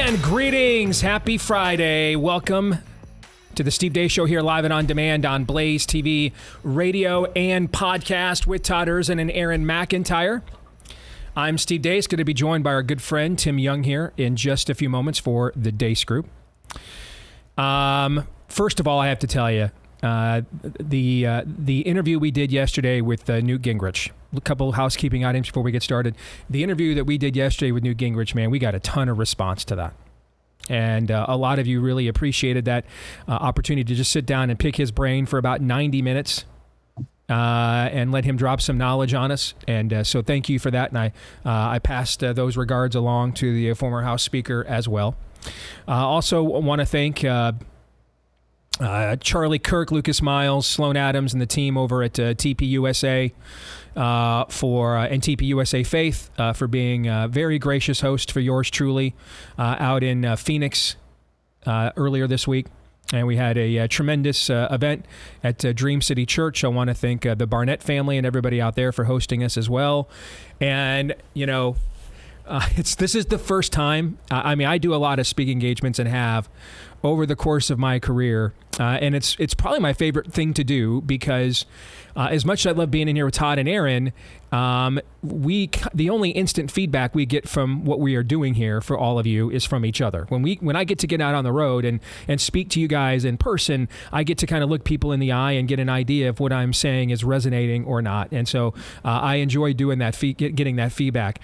And greetings. Happy Friday. Welcome to the Steve Deace Show here live and on demand on Blaze TV, radio, and podcast with Todd and Aaron McIntyre. I'm Steve Deace, going to be joined by our good friend Tim Young here in just a few moments for the Deace Group. First of all, I have to tell you, the interview we did yesterday with Newt Gingrich, a couple housekeeping items before we get started. The interview that we did yesterday with Newt Gingrich, man, we got a ton of response to that. And a lot of you really appreciated that opportunity to just sit down and pick his brain for about 90 minutes and let him drop some knowledge on us. And so thank you for that. And I passed those regards along to the former House Speaker as well. Also want to thank Charlie Kirk, Lucas Miles, Sloan Adams, and the team over at TPUSA and TPUSA Faith for being a very gracious host for yours truly out in Phoenix earlier this week. And we had a tremendous event at Dream City Church. I want to thank the Barnett family and everybody out there for hosting us as well. And, you know, this is the first time. I mean, I do a lot of speaking engagements and have over the course of my career, and it's probably my favorite thing to do because as much as I love being in here with Todd and Aaron, the only instant feedback we get from what we are doing here for all of you is from each other. When I get to get out on the road and speak to you guys in person, I get to kind of look people in the eye and get an idea of what I'm saying is resonating or not. And so I enjoy doing that, getting that feedback.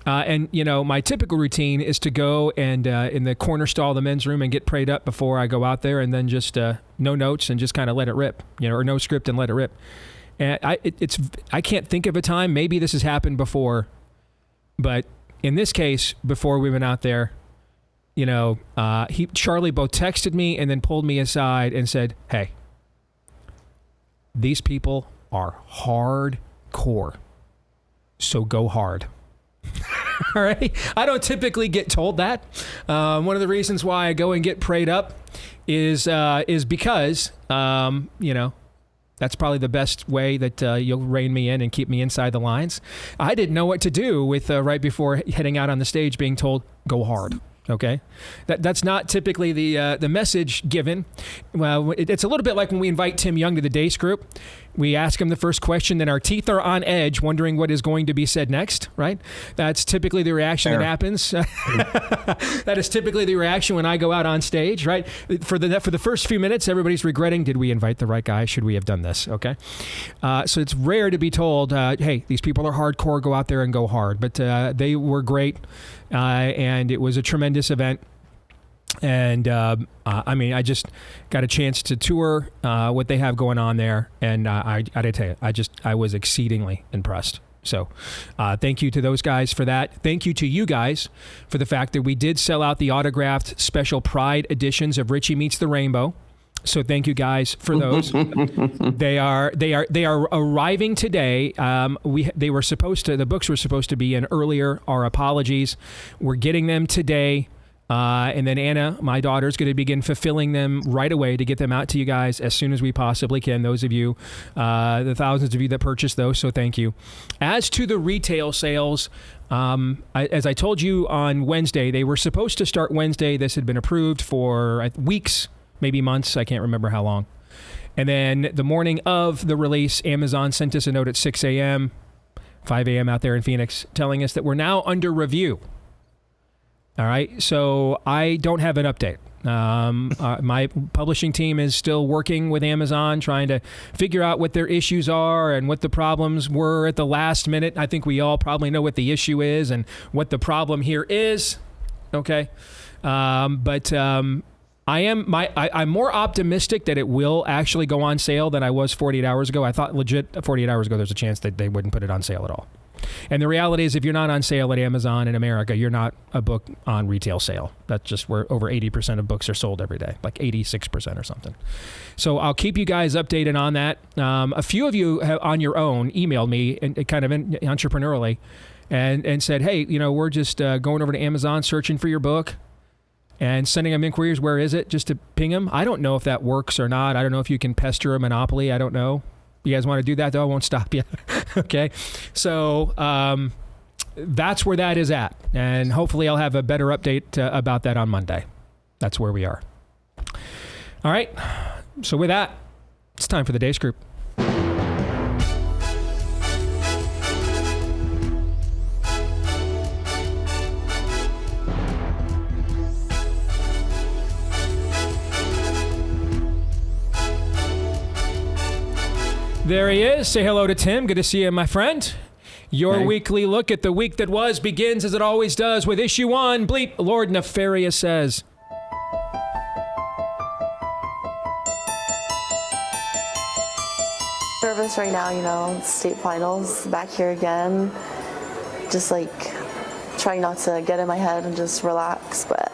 And, you know, my typical routine is to go and in the corner stall of the men's room and get prayed up before I go out there, and then just no notes and just kind of let it rip, you know, or no script and let it rip. And I can't think of a time, maybe this has happened before, but in this case, before we went out there, you know, Charlie both texted me and then pulled me aside and said, "Hey, these people are hardcore, so go hard." All right. I don't typically get told that. One of the reasons why I go and get prayed up is because, you know, that's probably the best way that you'll rein me in and keep me inside the lines. I didn't know what to do with right before heading out on the stage being told, go hard. Okay, that's not typically the message given. Well, it's a little bit like when we invite Tim Young to the Deace Group. We ask him the first question, then our teeth are on edge, wondering what is going to be said next. Right? That's typically the reaction that happens. That is typically the reaction when I go out on stage. Right? For the first few minutes, everybody's regretting, did we invite the right guy? Should we have done this? Okay. So it's rare to be told, hey, these people are hardcore. Go out there and go hard. But they were great, and it was a tremendous event. And I mean, I just got a chance to tour what they have going on there, and I gotta tell you, I was exceedingly impressed. So thank you to those guys for that. Thank you to you guys for the fact that we did sell out the autographed special Pride editions of Richie Meets the Rainbow. So thank you guys for those. They are arriving today. The books were supposed to be in earlier. Our apologies. We're getting them today. And then Anna, my daughter, is going to begin fulfilling them right away to get them out to you guys as soon as we possibly can. Those of you, the thousands of you that purchased those, so thank you. As to the retail sales, as I told you on Wednesday, they were supposed to start Wednesday. This had been approved for weeks, maybe months. I can't remember how long. And then the morning of the release, Amazon sent us a note at 6 a.m., 5 a.m. out there in Phoenix, telling us that we're now under review. All right, so I don't have an update. My publishing team is still working with Amazon, trying to figure out what their issues are and what the problems were at the last minute. I think we all probably know what the issue is and what the problem here is. Okay, but I'm more optimistic that it will actually go on sale than I was 48 hours ago. I thought legit 48 hours ago there's a chance that they wouldn't put it on sale at all. And the reality is, if you're not on sale at Amazon in America, you're not a book on retail sale. That's just where over 80% of books are sold every day, like 86% or something. So I'll keep you guys updated on that. A few of you have, on your own, emailed me and kind of entrepreneurially and said, hey, you know, we're just going over to Amazon searching for your book and sending them inquiries. Where is it? Just to ping them. I don't know if that works or not. I don't know if you can pester a monopoly. I don't know. You guys want to do that, though? I won't stop you. Okay. So that's where that is at. And hopefully I'll have a better update about that on Monday. That's where we are. All right. So with that, it's time for the Deace Group. There he is. Say hello to Tim. Good to see you, my friend. Your weekly look at the week that was begins, as it always does, with issue 1. Bleep, Lord Nefarious says. Nervous right now, state finals, back here again. Just trying not to get in my head and just relax, but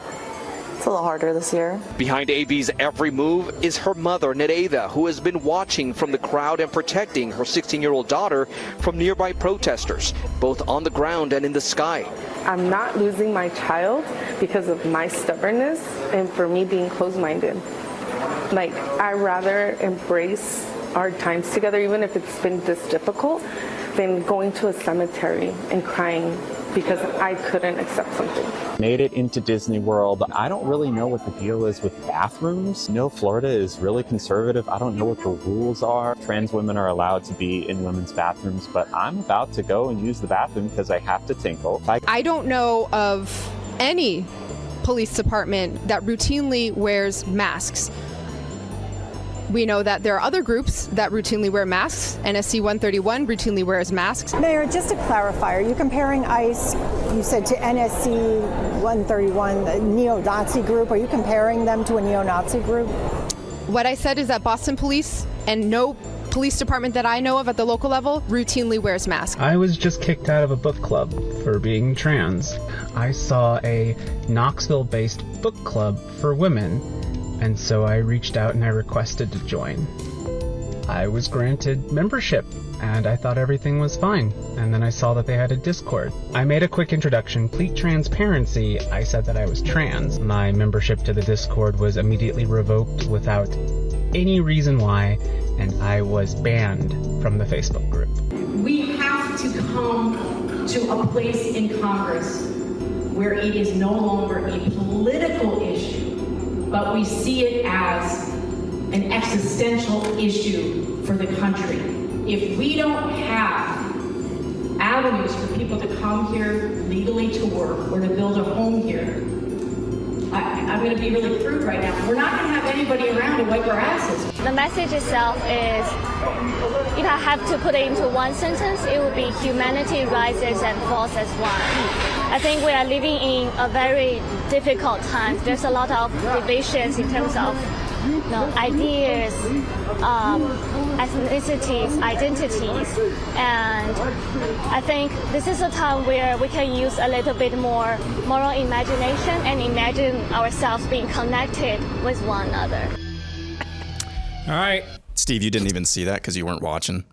it's a little harder this year. Behind AB's every move is her mother, Nereida, who has been watching from the crowd and protecting her 16-year-old daughter from nearby protesters, both on the ground and in the sky. I'm not losing my child because of my stubbornness and for me being closed-minded. I'd rather embrace our times together, even if it's been this difficult, than going to a cemetery and crying because I couldn't accept something. Made it into Disney World. I don't really know what the deal is with bathrooms. Florida is really conservative. I don't know what the rules are. Trans women are allowed to be in women's bathrooms, but I'm about to go and use the bathroom because I have to tinkle. I don't know of any police department that routinely wears masks. We know that there are other groups that routinely wear masks. NSC 131 routinely wears masks. Mayor, just to clarify, are you comparing ICE, you said, to NSC 131, the neo-Nazi group? Are you comparing them to a neo-Nazi group? What I said is that Boston Police and no police department that I know of at the local level routinely wears masks. I was just kicked out of a book club for being trans. I saw a Knoxville-based book club for women, and so I reached out and I requested to join. I was granted membership, and I thought everything was fine. And then I saw that they had a Discord. I made a quick introduction. Complete transparency, I said that I was trans. My membership to the Discord was immediately revoked without any reason why, and I was banned from the Facebook group. We have to come to a place in Congress where it is no longer a political issue, but we see it as an existential issue for the country. If we don't have avenues for people to come here legally to work or to build a home here, I'm going to be really crude right now. We're not going to have anybody around to wipe our asses. The message itself is, if I have to put it into one sentence, it would be humanity rises and falls as one. I think we are living in a very difficult time. There's a lot of divisions in terms of ideas, ethnicities, identities, and I think this is a time where we can use a little bit more moral imagination and imagine ourselves being connected with one another. All right. Steve, you didn't even see that because you weren't watching.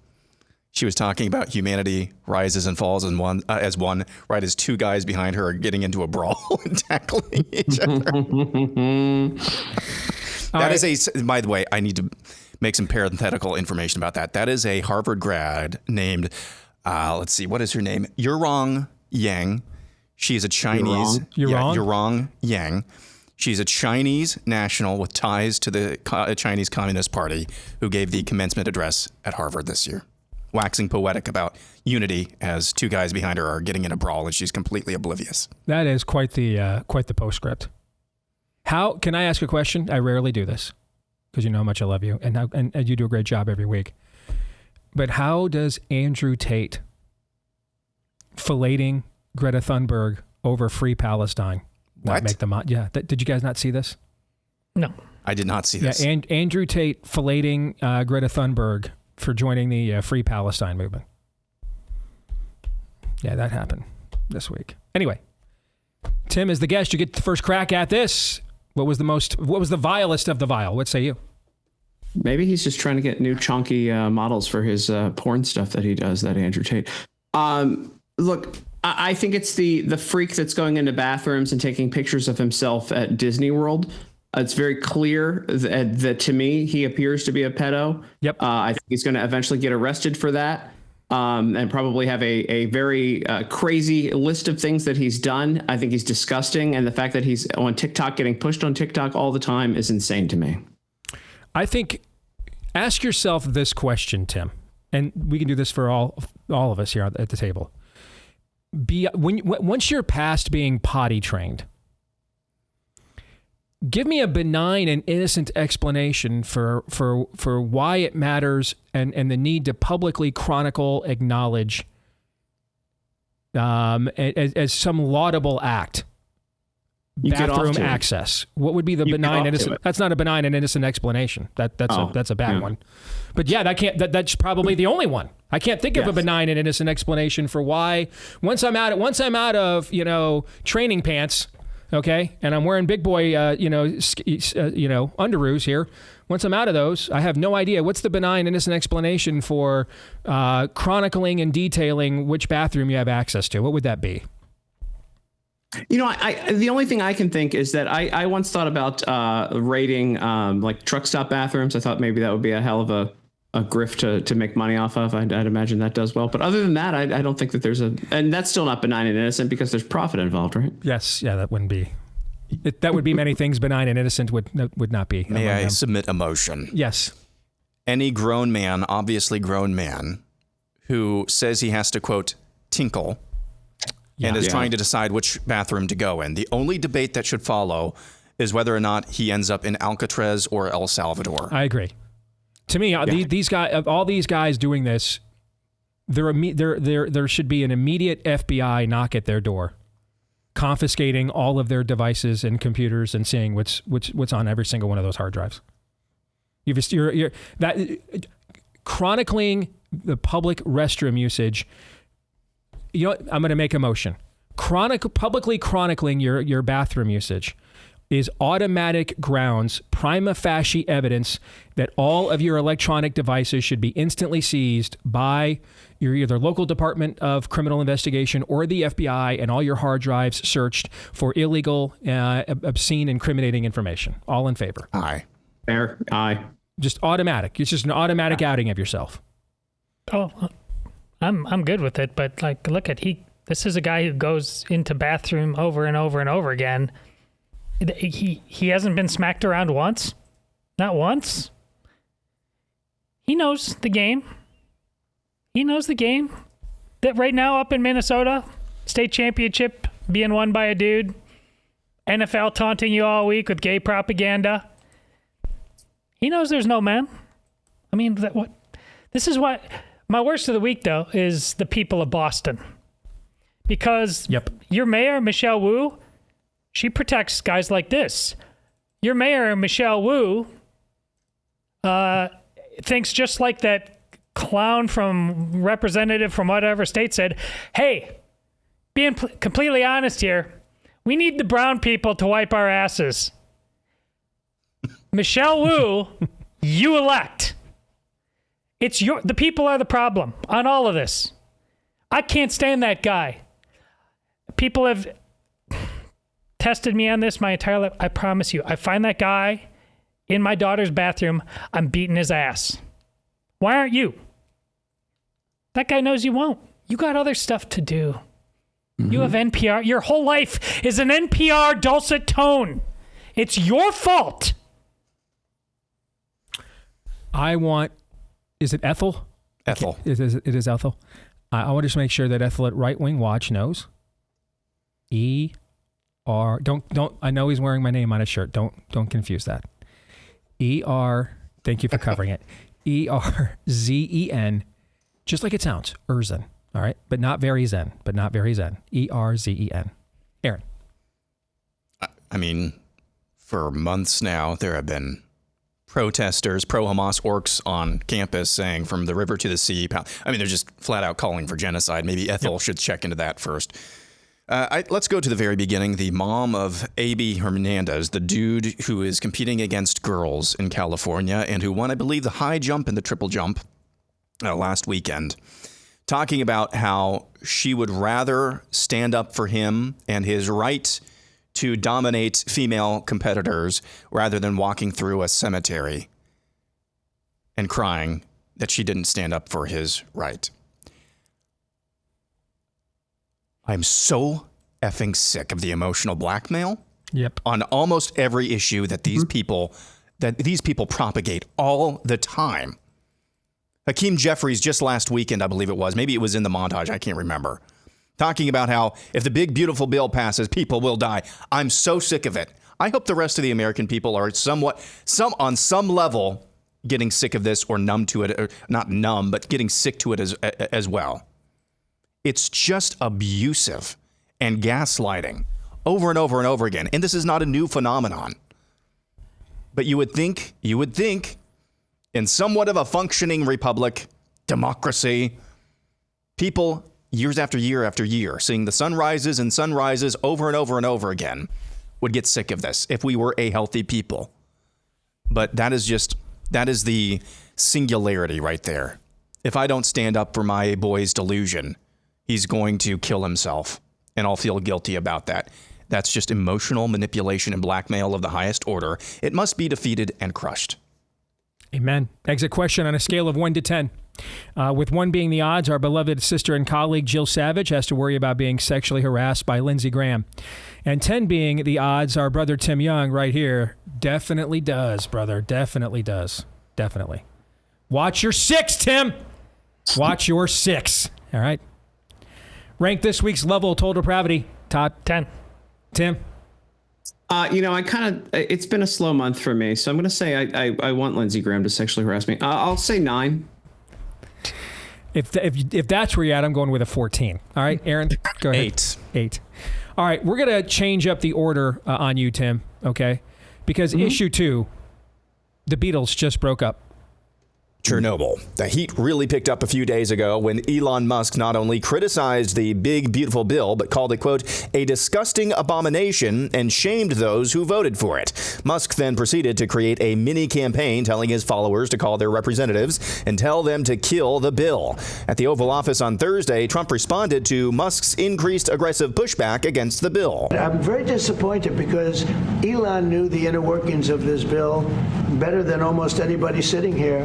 She was talking about humanity rises and falls as one, right as two guys behind her are getting into a brawl and tackling each other. That is by the way, I need to make some parenthetical information about that. That is a Harvard grad named, let's see, what is her name? Yurong Yang. She is a Chinese. Yurong Yang. She's a Chinese national with ties to the Chinese Communist Party who gave the commencement address at Harvard this year, waxing poetic about unity as two guys behind her are getting in a brawl and she's completely oblivious. That is quite the postscript. How can I ask a question? I rarely do this because you know how much I love you and you do a great job every week. But how does Andrew Tate filleting Greta Thunberg over Free Palestine not make them out? Yeah. Did you guys not see this? No. I did not see this. Yeah, and Andrew Tate filleting Greta Thunberg for joining the Free Palestine movement. Yeah, that happened this week. Anyway, Tim is the guest. You get the first crack at this. What was the vilest of the vile? What say you? Maybe he's just trying to get new chunky models for his porn stuff that he does, that Andrew Tate. Look, I think it's the freak that's going into bathrooms and taking pictures of himself at Disney World. It's very clear that to me, he appears to be a pedo. Yep. I think he's going to eventually get arrested for that. and probably have a very crazy list of things that he's done. I think he's disgusting. And the fact that he's on TikTok, getting pushed on TikTok all the time is insane to me. I think, ask yourself this question, Tim, and we can do this for all of us here at the table. Once you're past being potty trained, give me a benign and innocent explanation for why it matters and the need to publicly chronicle, acknowledge as some laudable act. Bathroom access. What would be the benign innocent? That's not a benign and innocent explanation. That's a bad one. But yeah, that's probably the only one. I can't think of a benign and innocent explanation for why once I'm out of training pants, okay, and I'm wearing big boy underoos here. Once I'm out of those, I have no idea what's the benign innocent explanation for chronicling and detailing which bathroom you have access to. What would that be? I the only thing I can think is that I once thought about rating like truck stop bathrooms. I thought maybe that would be a hell of a grift to make money off of. I'd imagine that does well. But other than that, I don't think that and that's still not benign and innocent because there's profit involved, right? Yes. Yeah, that wouldn't be. That would be many things. Benign and innocent would not be. May I submit a motion? Yes. Any grown man, obviously grown man, who says he has to, quote, tinkle, and is trying to decide which bathroom to go in. The only debate that should follow is whether or not he ends up in Alcatraz or El Salvador. I agree. To me, these guys, all these guys doing this, there should be an immediate FBI knock at their door, confiscating all of their devices and computers and seeing what's on every single one of those hard drives. You're chronicling the public restroom usage. You know what? I'm going to make a motion. Publicly chronicling your bathroom usage is automatic grounds, prima facie evidence that all of your electronic devices should be instantly seized by your either local Department of Criminal Investigation or the FBI, and all your hard drives searched for illegal, obscene, incriminating information. All in favor? Aye. Fair. Aye. Just automatic. It's just an automatic outing of yourself. Oh, I'm good with it, but this is a guy who goes into bathroom over and over and over again. He hasn't been smacked around once, not once. He knows the game. He knows the game. That right now up in Minnesota, state championship being won by a dude, NFL taunting you all week with gay propaganda. He knows there's no men. I mean, this is what. My worst of the week, though, is the people of Boston. Because your mayor, Michelle Wu, she protects guys like this. Your mayor, Michelle Wu, thinks just like that clown representative from whatever state said, hey, being completely honest here, we need the brown people to wipe our asses. Michelle Wu, you elect. The people are the problem on all of this. I can't stand that guy. People have tested me on this my entire life. I promise you, I find that guy in my daughter's bathroom, I'm beating his ass. Why aren't you? That guy knows you won't. You got other stuff to do. Mm-hmm. You have NPR. Your whole life is an NPR dulcet tone. It's your fault. Is it Ethel? Ethel. It is Ethel. I want to just make sure that Ethel at Right Wing Watch knows. Don't. I know he's wearing my name on his shirt. Don't confuse that. Thank you for covering it. ERZEN, just like it sounds. Erzen. All right, but not very zen. ERZEN. Aaron. I mean, for months now, there have been protesters, pro-Hamas orcs on campus saying from the river to the sea. I mean, they're just flat out calling for genocide. Maybe Ethel should check into that first. Let's go to the very beginning. The mom of A.B. Hernandez, the dude who is competing against girls in California and who won, I believe, the high jump and the triple jump last weekend, talking about how she would rather stand up for him and his right to dominate female competitors rather than walking through a cemetery and crying that she didn't stand up for his right. I'm so effing sick of the emotional blackmail. Yep. On almost every issue that these people propagate all the time. Hakeem Jeffries just last weekend, I believe it was, maybe it was in the montage, I can't remember, talking about how if the big beautiful bill passes, people will die. I'm so sick of it. I hope the rest of the American people are on some level getting sick of this or numb to it, or not numb, but getting sick to it as well. It's just abusive and gaslighting over and over and over again. And this is not a new phenomenon. But you would think in somewhat of a functioning republic, democracy, people years after year after year, seeing the sunrises and sunrises over and over and over again, would get sick of this if we were a healthy people. But that is the singularity right there. If I don't stand up for my boy's delusion, he's going to kill himself, and I'll feel guilty about that. That's just emotional manipulation and blackmail of the highest order. It must be defeated and crushed. Amen. Exit question on a scale of 1 to 10. With 1 being the odds, our beloved sister and colleague Jill Savage has to worry about being sexually harassed by Lindsey Graham. And 10 being the odds, our brother Tim Young right here definitely does, brother. Definitely does. Definitely. Watch your 6, Tim. Watch your 6. All right. Rank this week's level of total depravity. Todd? 10. Tim? It's been a slow month for me, so I'm going to say I want Lindsey Graham to sexually harass me. I'll say 9. If that's where you're at, I'm going with a 14. All right, Aaron, go ahead. 8. All right, we're going to change up the order on you, Tim, okay? Because issue 2, the Beatles just broke up. Chernobyl. The heat really picked up a few days ago when Elon Musk not only criticized the big, beautiful bill, but called it, quote, a disgusting abomination and shamed those who voted for it. Musk then proceeded to create a mini campaign telling his followers to call their representatives and tell them to kill the bill. At the Oval Office on Thursday, Trump responded to Musk's increased aggressive pushback against the bill. I'm very disappointed because Elon knew the inner workings of this bill better than almost anybody sitting here.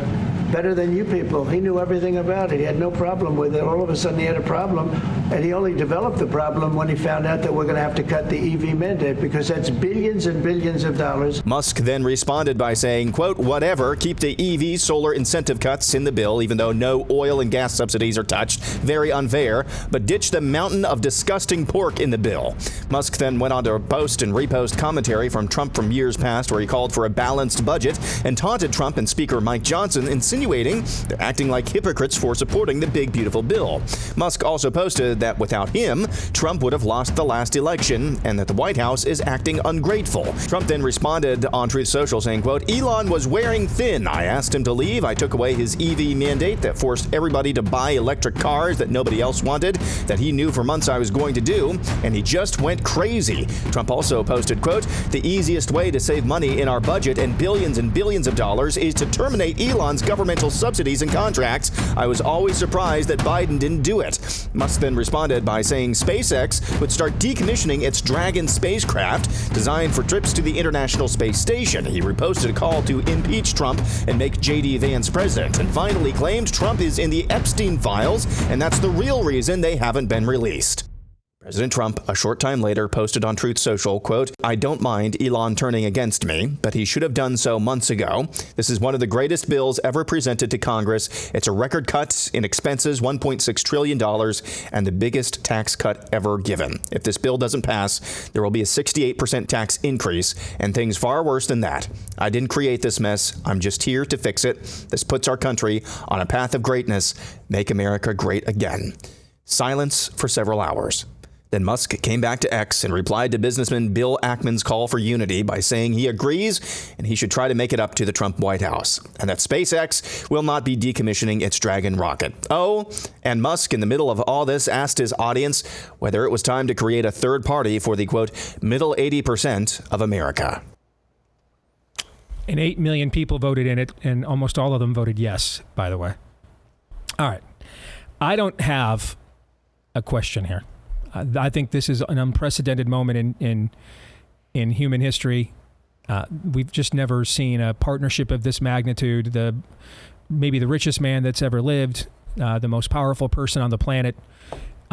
Better than you people. He knew everything about it. He had no problem with it. All of a sudden he had a problem, and he only developed the problem when he found out that we're going to have to cut the EV mandate, because that's billions and billions of dollars. Musk then responded by saying, quote, whatever, keep the EV solar incentive cuts in the bill, even though no oil and gas subsidies are touched. Very unfair, but ditch the mountain of disgusting pork in the bill. Musk then went on to post and repost commentary from Trump from years past where he called for a balanced budget and taunted Trump and Speaker Mike Johnson, insinuating they're acting like hypocrites for supporting the big, beautiful bill. Musk also posted that without him, Trump would have lost the last election and that the White House is acting ungrateful. Trump then responded on Truth Social saying, quote, Elon was wearing thin. I asked him to leave. I took away his EV mandate that forced everybody to buy electric cars that nobody else wanted, that he knew for months I was going to do, and he just went crazy. Trump also posted, quote, the easiest way to save money in our budget and billions of dollars is to terminate Elon's governmental subsidies and contracts. I was always surprised that Biden didn't do it. Musk then responded by saying SpaceX would start decommissioning its Dragon spacecraft designed for trips to the International Space Station. He reposted a call to impeach Trump and make J.D. Vance president, and finally claimed Trump is in the Epstein files, and that's the real reason they haven't been released. President Trump, a short time later, posted on Truth Social, quote, I don't mind Elon turning against me, but he should have done so months ago. This is one of the greatest bills ever presented to Congress. It's a record cut in expenses, $1.6 trillion, and the biggest tax cut ever given. If this bill doesn't pass, there will be a 68% tax increase and things far worse than that. I didn't create this mess. I'm just here to fix it. This puts our country on a path of greatness. Make America great again. Silence for several hours. Then Musk came back to X and replied to businessman Bill Ackman's call for unity by saying he agrees and he should try to make it up to the Trump White House, and that SpaceX will not be decommissioning its Dragon rocket. Oh, and Musk, in the middle of all this, asked his audience whether it was time to create a third party for the, quote, middle 80% of America. And 8 million people voted in it, and almost all of them voted yes, by the way. All right. I don't have a question here. I think this is an unprecedented moment in human history. We've just never seen a partnership of this magnitude. Maybe the richest man that's ever lived, the most powerful person on the planet,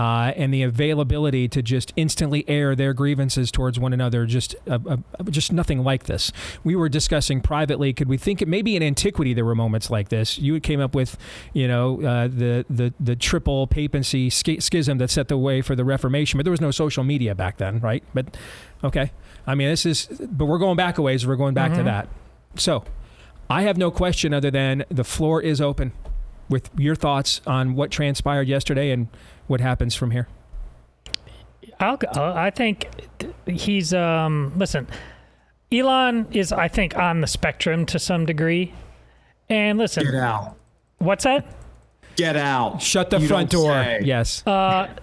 and the availability to just instantly air their grievances towards one another, just nothing like this. We were discussing privately, could we think it maybe in antiquity there were moments like this? You came up with, the triple papacy schism that set the way for the Reformation, but there was no social media back then, right? But okay, I mean, but we're going back a ways. We're going back to that. So I have no question other than the floor is open with your thoughts on what transpired yesterday and what happens from here. I'll go. I think he's, listen, Elon is, I think, on the spectrum to some degree. And listen. Get out. What's that? Get out. Shut the front door. Say. Yes.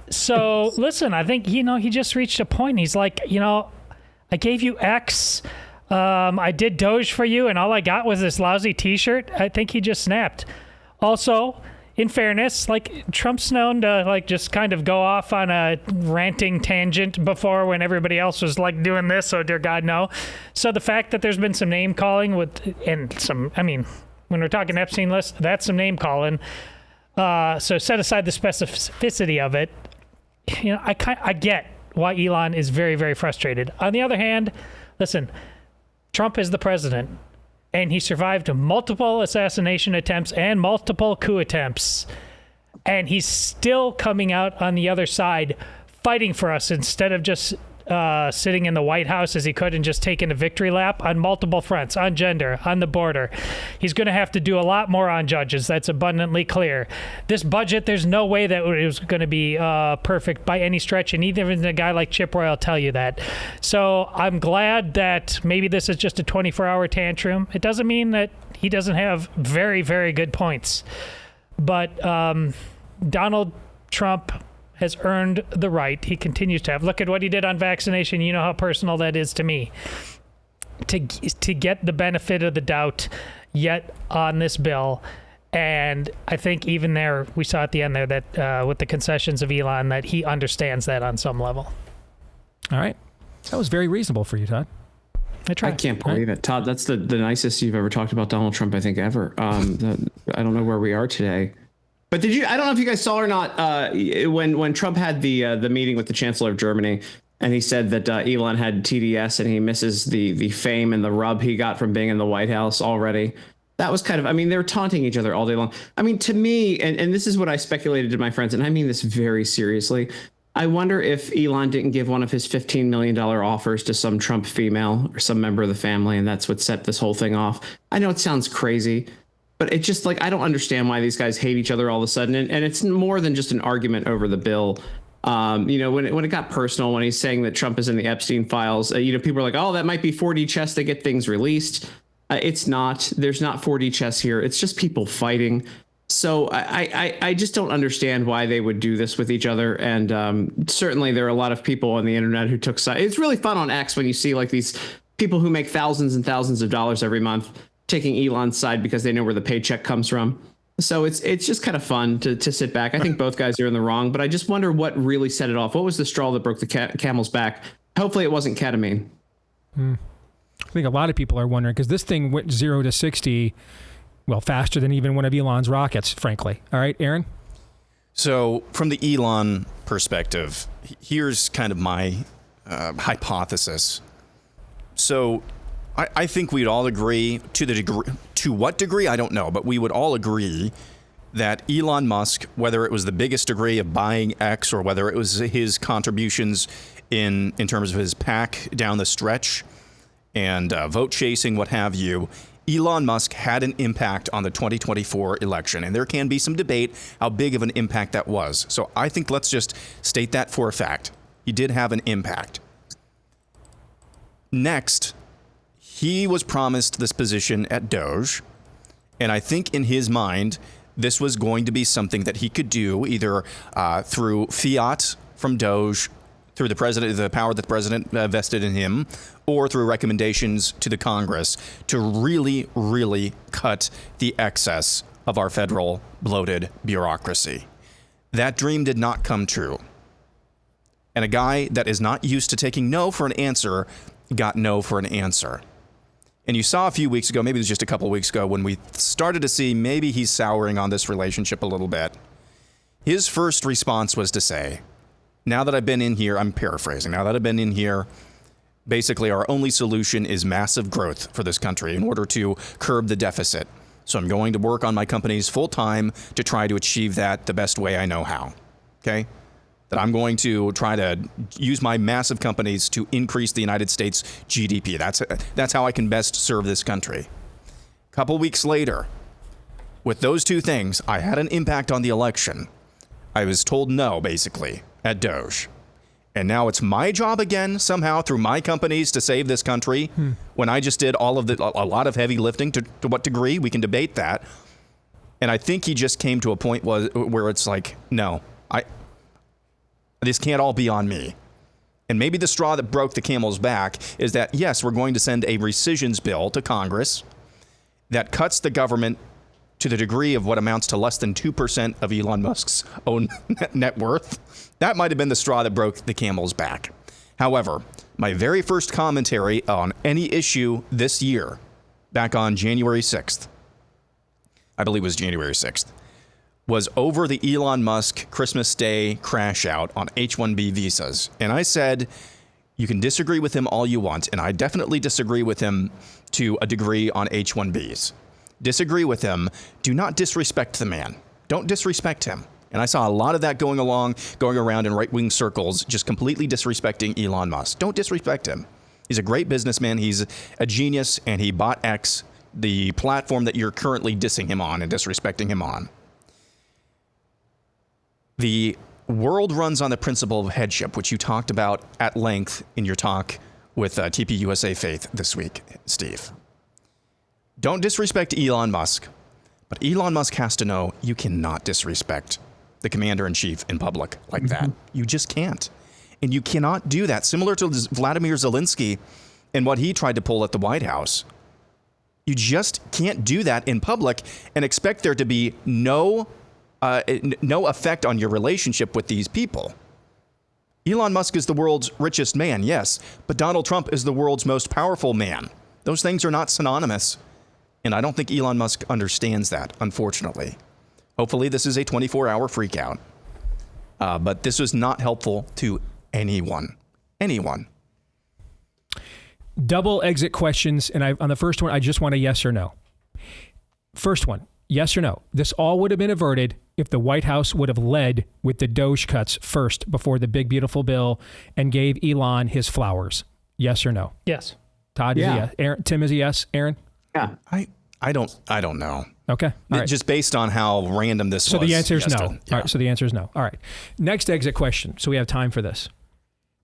So listen, I think, he just reached a point. He's like, I gave you X. I did Doge for you, and all I got was this lousy T-shirt. I think he just snapped. Also, in fairness, Trump's known to just kind of go off on a ranting tangent before when everybody else was doing this. Oh dear God, no. So the fact that there's been some name calling when we're talking Epstein list, that's some name calling. So set aside the specificity of it. I get why Elon is very, very frustrated. On the other hand, listen, Trump is the president. And he survived multiple assassination attempts and multiple coup attempts. And he's still coming out on the other side, fighting for us instead of just sitting in the White House as he could and just taking a victory lap on multiple fronts, on gender, on the border. He's going to have to do a lot more on judges. That's abundantly clear. This budget, there's no way that it was going to be perfect by any stretch. And even a guy like Chip Roy will tell you that. So I'm glad that maybe this is just a 24-hour tantrum. It doesn't mean that he doesn't have very, very good points. But Donald Trump has earned the right. He continues to have. Look at what he did on vaccination. You know how personal that is to me. To get the benefit of the doubt yet on this bill. And I think even there, we saw at the end there that with the concessions of Elon, that he understands that on some level. All right. That was very reasonable for you, Todd. I can't believe it. Todd, that's the nicest you've ever talked about Donald Trump, I think, ever. I don't know where we are today. But I don't know if you guys saw or not, when Trump had the meeting with the Chancellor of Germany, and he said that Elon had TDS and he misses the fame and the rub he got from being in the White House already. That was kind of, they were taunting each other all day long. To me, and this is what I speculated to my friends, and I mean this very seriously, I wonder if Elon didn't give one of his $15 million offers to some Trump female or some member of the family, and that's what set this whole thing off. I know it sounds crazy, but it's just I don't understand why these guys hate each other all of a sudden. And it's more than just an argument over the bill. When it got personal, when he's saying that Trump is in the Epstein files, people are like, oh, that might be 4D chess to get things released. It's not. There's not 4D chess here. It's just people fighting. So I just don't understand why they would do this with each other. And certainly there are a lot of people on the internet who took sides. It's really fun on X when you see these people who make thousands and thousands of dollars every month taking Elon's side because they know where the paycheck comes from. So it's just kind of fun to sit back. I think both guys are in the wrong, but I just wonder what really set it off. What was the straw that broke the camel's back? Hopefully it wasn't ketamine. I think a lot of people are wondering because this thing went 0 to 60, faster than even one of Elon's rockets, frankly. All right, Aaron? So from the Elon perspective, here's kind of my hypothesis. So I think we'd all agree to what degree, I don't know, but we would all agree that Elon Musk, whether it was the biggest degree of buying X or whether it was his contributions in terms of his PAC down the stretch and vote chasing, what have you, Elon Musk had an impact on the 2024 election. And there can be some debate how big of an impact that was. So I think let's just state that for a fact. He did have an impact. Next, he was promised this position at Doge, and I think in his mind, this was going to be something that he could do either through fiat from Doge, through the power that the president vested in him, or through recommendations to the Congress to really, really cut the excess of our federal bloated bureaucracy. That dream did not come true. And a guy that is not used to taking no for an answer got no for an answer. And you saw a few weeks ago, maybe it was just a couple of weeks ago, when we started to see maybe he's souring on this relationship a little bit. His first response was to say, now that I've been in here, I'm paraphrasing, now that I've been in here, basically our only solution is massive growth for this country in order to curb the deficit. So I'm going to work on my companies full time to try to achieve that the best way I know how. Okay? That I'm going to try to use my massive companies to increase the United States GDP. That's how I can best serve this country. A couple weeks later, with those two things, I had an impact on the election. I was told no, basically, at Doge. And now it's my job again, somehow, through my companies to save this country, when I just did a lot of heavy lifting. To what degree? We can debate that. And I think he just came to a point where it's like, no, this can't all be on me. And maybe the straw that broke the camel's back is that, yes, we're going to send a rescissions bill to Congress that cuts the government to the degree of what amounts to less than 2% of Elon Musk's own net worth. That might have been the straw that broke the camel's back. However, my very first commentary on any issue this year, back on January 6th, I believe it was January 6th, was over the Elon Musk Christmas Day crash out on H-1B visas. And I said, you can disagree with him all you want, and I definitely disagree with him to a degree on H-1Bs. Disagree with him. Do not disrespect the man. Don't disrespect him. And I saw a lot of that going around in right-wing circles, just completely disrespecting Elon Musk. Don't disrespect him. He's a great businessman. He's a genius, and he bought X, the platform that you're currently dissing him on and disrespecting him on. The world runs on the principle of headship, which you talked about at length in your talk with TPUSA Faith this week, Steve. Don't disrespect Elon Musk, but Elon Musk has to know you cannot disrespect the commander-in-chief in public like that. You just can't. And you cannot do that. Similar to Vladimir Zelensky and what he tried to pull at the White House. You just can't do that in public and expect there to be no effect on your relationship with these people. Elon Musk is the world's richest man, yes, but Donald Trump is the world's most powerful man. Those things are not synonymous. And I don't think Elon Musk understands that, unfortunately. Hopefully this is a 24-hour freakout. But this was not helpful to anyone. Anyone. Double exit questions. And on the first one, I just want a yes or no. First one, yes or no. This all would have been averted if the White House would have led with the Doge cuts first before the big, beautiful bill and gave Elon his flowers. Yes or no? Yes. Todd is a yes. Aaron, Tim is a yes. Aaron? Yeah. I don't know. Okay. All right. Just based on how random this was. So the answer is no. Yeah. All right. So the answer is no. All right. Next exit question. So we have time for this.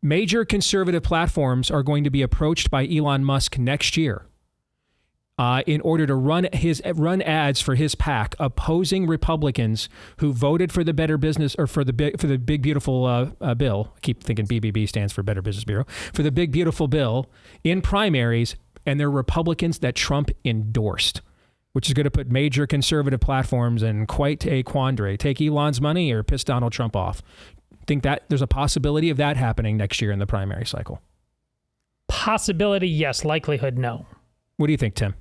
Major conservative platforms are going to be approached by Elon Musk next year in order to run ads for his PAC, opposing Republicans who voted for the Better Business or for the big beautiful bill. I keep thinking BBB stands for Better Business Bureau, for the big beautiful bill in primaries, and they're Republicans that Trump endorsed, which is going to put major conservative platforms in quite a quandary. Take Elon's money or piss Donald Trump off. Think that there's a possibility of that happening next year in the primary cycle? Possibility, yes. Likelihood, no. What do you think, Tim?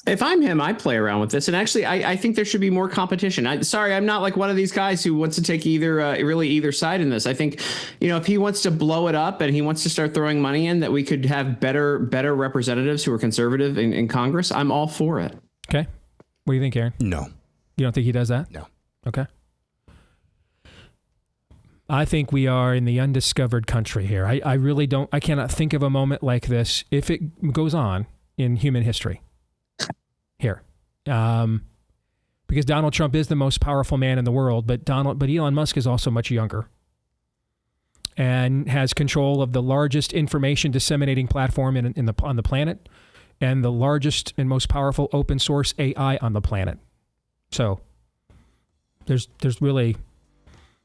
If I'm him, I play around with this. And actually, I think there should be more competition. I'm not like one of these guys who wants to take either side in this. I think, if he wants to blow it up and he wants to start throwing money in, that we could have better representatives who are conservative in Congress, I'm all for it. Okay. What do you think, Aaron? No. You don't think he does that? No. Okay. I think we are in the undiscovered country here. I really don't. I cannot think of a moment like this if it goes on in human history. Here, because Donald Trump is the most powerful man in the world, but Elon Musk is also much younger and has control of the largest information disseminating platform on the planet and the largest and most powerful open source AI on the planet. So there's really.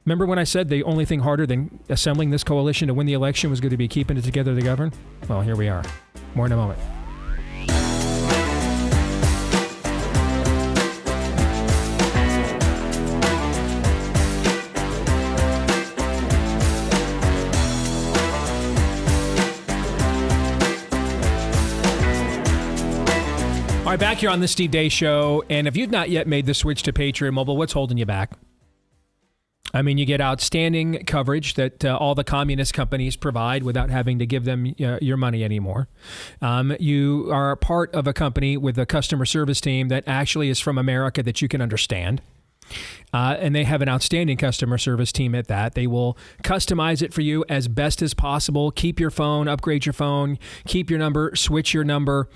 Remember when I said the only thing harder than assembling this coalition to win the election was going to be keeping it together to govern? Well, here we are. More in a moment. All right, back here on the Steve Deace Show, and if you've not yet made the switch to Patriot Mobile, what's holding you back? I mean, you get outstanding coverage that all the communist companies provide without having to give them your money anymore. You are part of a company with a customer service team that actually is from America that you can understand. And they have an outstanding customer service team at that. They will customize it for you as best as possible. Keep your phone, upgrade your phone, keep your number, switch your number.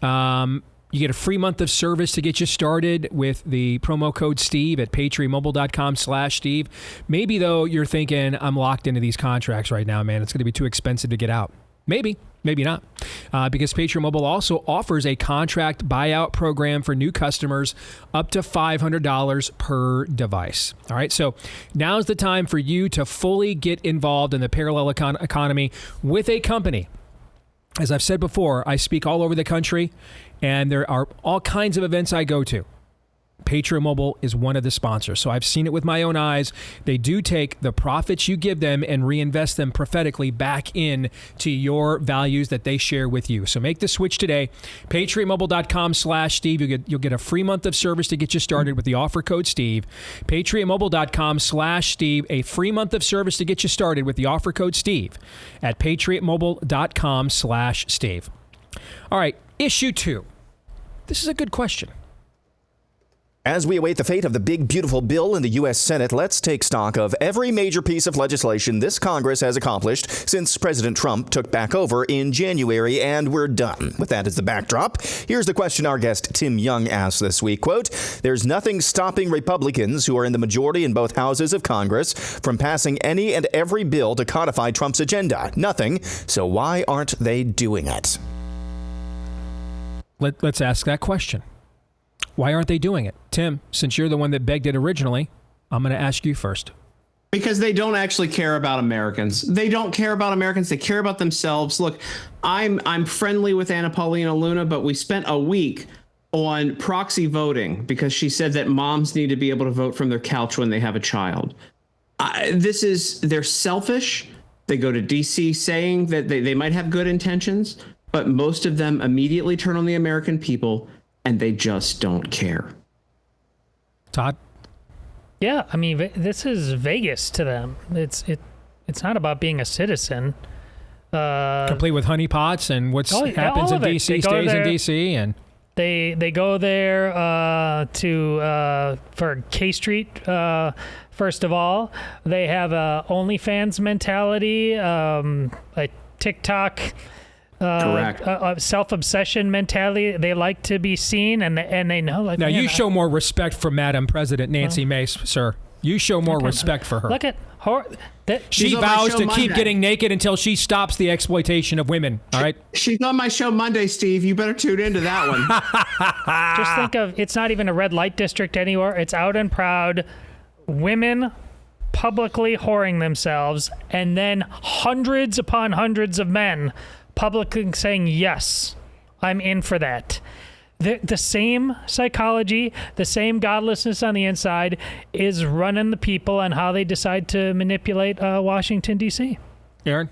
You get a free month of service to get you started with the promo code Steve at patriotmobile.com/Steve. Maybe, though, you're thinking, I'm locked into these contracts right now, man. It's going to be too expensive to get out. Maybe not. Because Patriot Mobile also offers a contract buyout program for new customers up to $500 per device. All right, so now's the time for you to fully get involved in the parallel economy with a company. As I've said before, I speak all over the country, and there are all kinds of events I go to. Patriot Mobile is one of the sponsors, so I've seen it with my own eyes. They do take the profits you give them and reinvest them prophetically back in to your values that they share with you. So make the switch today. PatriotMobile.com/Steve. You'll get a free month of service to get you started with the offer code Steve. PatriotMobile.com/Steve. A free month of service to get you started with the offer code Steve at PatriotMobile.com/Steve. All right, issue 2. This is a good question. As we await the fate of the big, beautiful bill in the U.S. Senate, let's take stock of every major piece of legislation this Congress has accomplished since President Trump took back over in January, and we're done. With that as the backdrop, here's the question our guest Tim Young asked this week. Quote, there's nothing stopping Republicans, who are in the majority in both houses of Congress, from passing any and every bill to codify Trump's agenda. Nothing. So why aren't they doing it? Let's ask that question. Why aren't they doing it? Tim, since you're the one that begged it originally, I'm going to ask you first. Because they don't actually care about Americans. They don't care about Americans. They care about themselves. Look, I'm friendly with Anna Paulina Luna, but we spent a week on proxy voting because she said that moms need to be able to vote from their couch when they have a child. They're selfish. They go to D.C. saying that they might have good intentions, but most of them immediately turn on the American people, and they just don't care. Todd? Yeah, I mean, this is Vegas to them. It's not about being a citizen. Complete with honeypots and what happens in D.C. stays in D.C. and they go there for K Street. First of all, they have a OnlyFans mentality, a TikTok. Correct. Self-obsession mentality. They like to be seen, and they know. Like, now, you show more respect for Madam President Nancy Mace, sir. You show more respect for her. Look at her. She vows to keep getting naked until she stops the exploitation of women. All right. She's on my show Monday, Steve. You better tune into that one. Just think of, it's not even a red light district anywhere. It's out and proud. Women publicly whoring themselves, and then hundreds upon hundreds of men publicly saying, yes, I'm in for that. The same psychology, the same godlessness on the inside is running the people on how they decide to manipulate Washington, D.C. Aaron?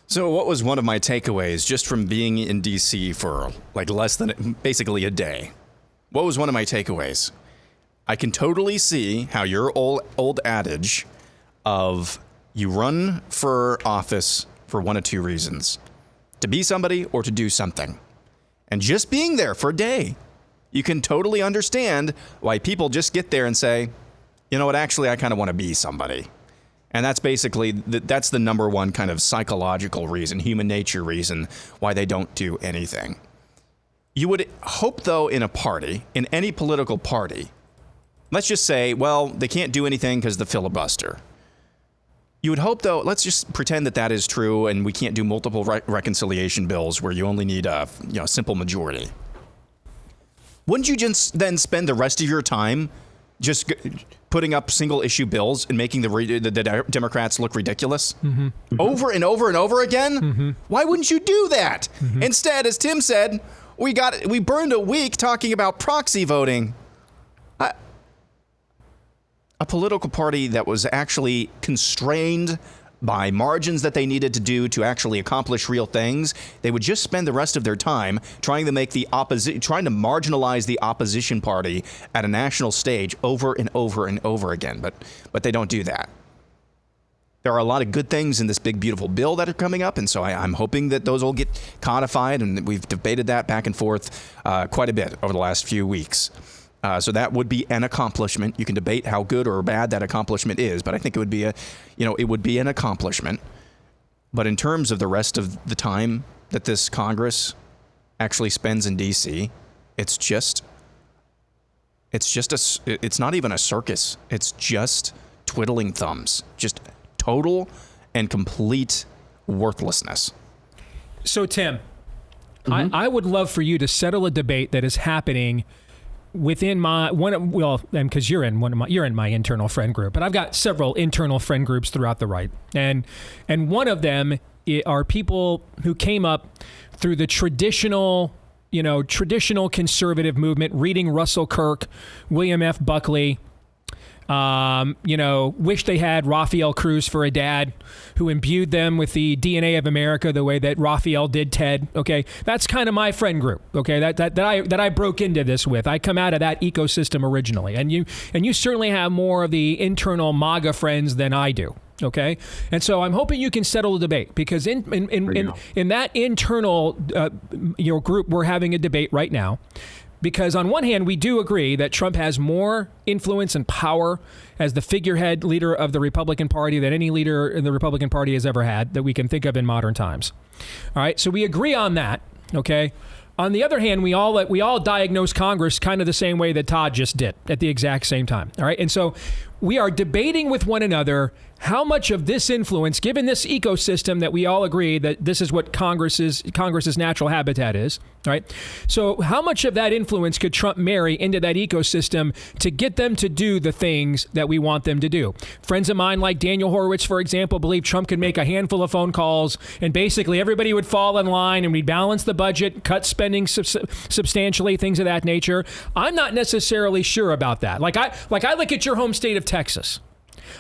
So what was one of my takeaways just from being in D.C. for like less than basically a day? What was one of my takeaways? I can totally see how your old adage of you run for office for one of two reasons. To be somebody or to do something. And just being there for a day, you can totally understand why people just get there and say, you know what, actually, I kind of want to be somebody. And that's basically, that's the number one kind of psychological reason, human nature reason, why they don't do anything. You would hope, though, in a party, in any political party, let's just say, well, they can't do anything because of the filibuster. You would hope, though, let's just pretend that is true and we can't do multiple reconciliation bills where you only need a simple majority. Wouldn't you just then spend the rest of your time just putting up single issue bills and making the Democrats look ridiculous? Mm-hmm. Over and over and over again? Mm-hmm. Why wouldn't you do that? Mm-hmm. Instead, as Tim said, we burned a week talking about proxy voting. A political party that was actually constrained by margins that they needed to do to actually accomplish real things, they would just spend the rest of their time trying to marginalize the opposition party at a national stage over and over and over again. But they don't do that. There are a lot of good things in this big, beautiful bill that are coming up, and so I'm hoping that those will get codified, and we've debated that back and forth quite a bit over the last few weeks. So that would be an accomplishment. You can debate how good or bad that accomplishment is, but I think it would be an accomplishment. But in terms of the rest of the time that this Congress actually spends in D.C., it's not even a circus. It's just twiddling thumbs, just total and complete worthlessness. So, Tim, I would love for you to settle a debate that is happening within because you're in my internal friend group, but I've got several internal friend groups throughout the right, and one of them are people who came up through the traditional conservative movement, reading Russell Kirk, William F. Buckley. Wish they had Rafael Cruz for a dad who imbued them with the DNA of America the way that Rafael did Ted. Okay, that's kind of my friend group. Okay, that I broke into this with. I come out of that ecosystem originally, and you certainly have more of the internal MAGA friends than I do. Okay, and so I'm hoping you can settle the debate, because in that internal group, we're having a debate right now. Because on one hand, we do agree that Trump has more influence and power as the figurehead leader of the Republican Party than any leader in the Republican Party has ever had that we can think of in modern times. All right, so we agree on that, okay? On the other hand, we all diagnose Congress kind of the same way that Todd just did at the exact same time, all right? And so we are debating with one another how much of this influence, given this ecosystem that we all agree that this is what Congress's natural habitat is, right? So how much of that influence could Trump marry into that ecosystem to get them to do the things that we want them to do? Friends of mine like Daniel Horowitz, for example, believe Trump could make a handful of phone calls and basically everybody would fall in line and we'd balance the budget, cut spending substantially, things of that nature. I'm not necessarily sure about that. Like I look at your home state of Texas.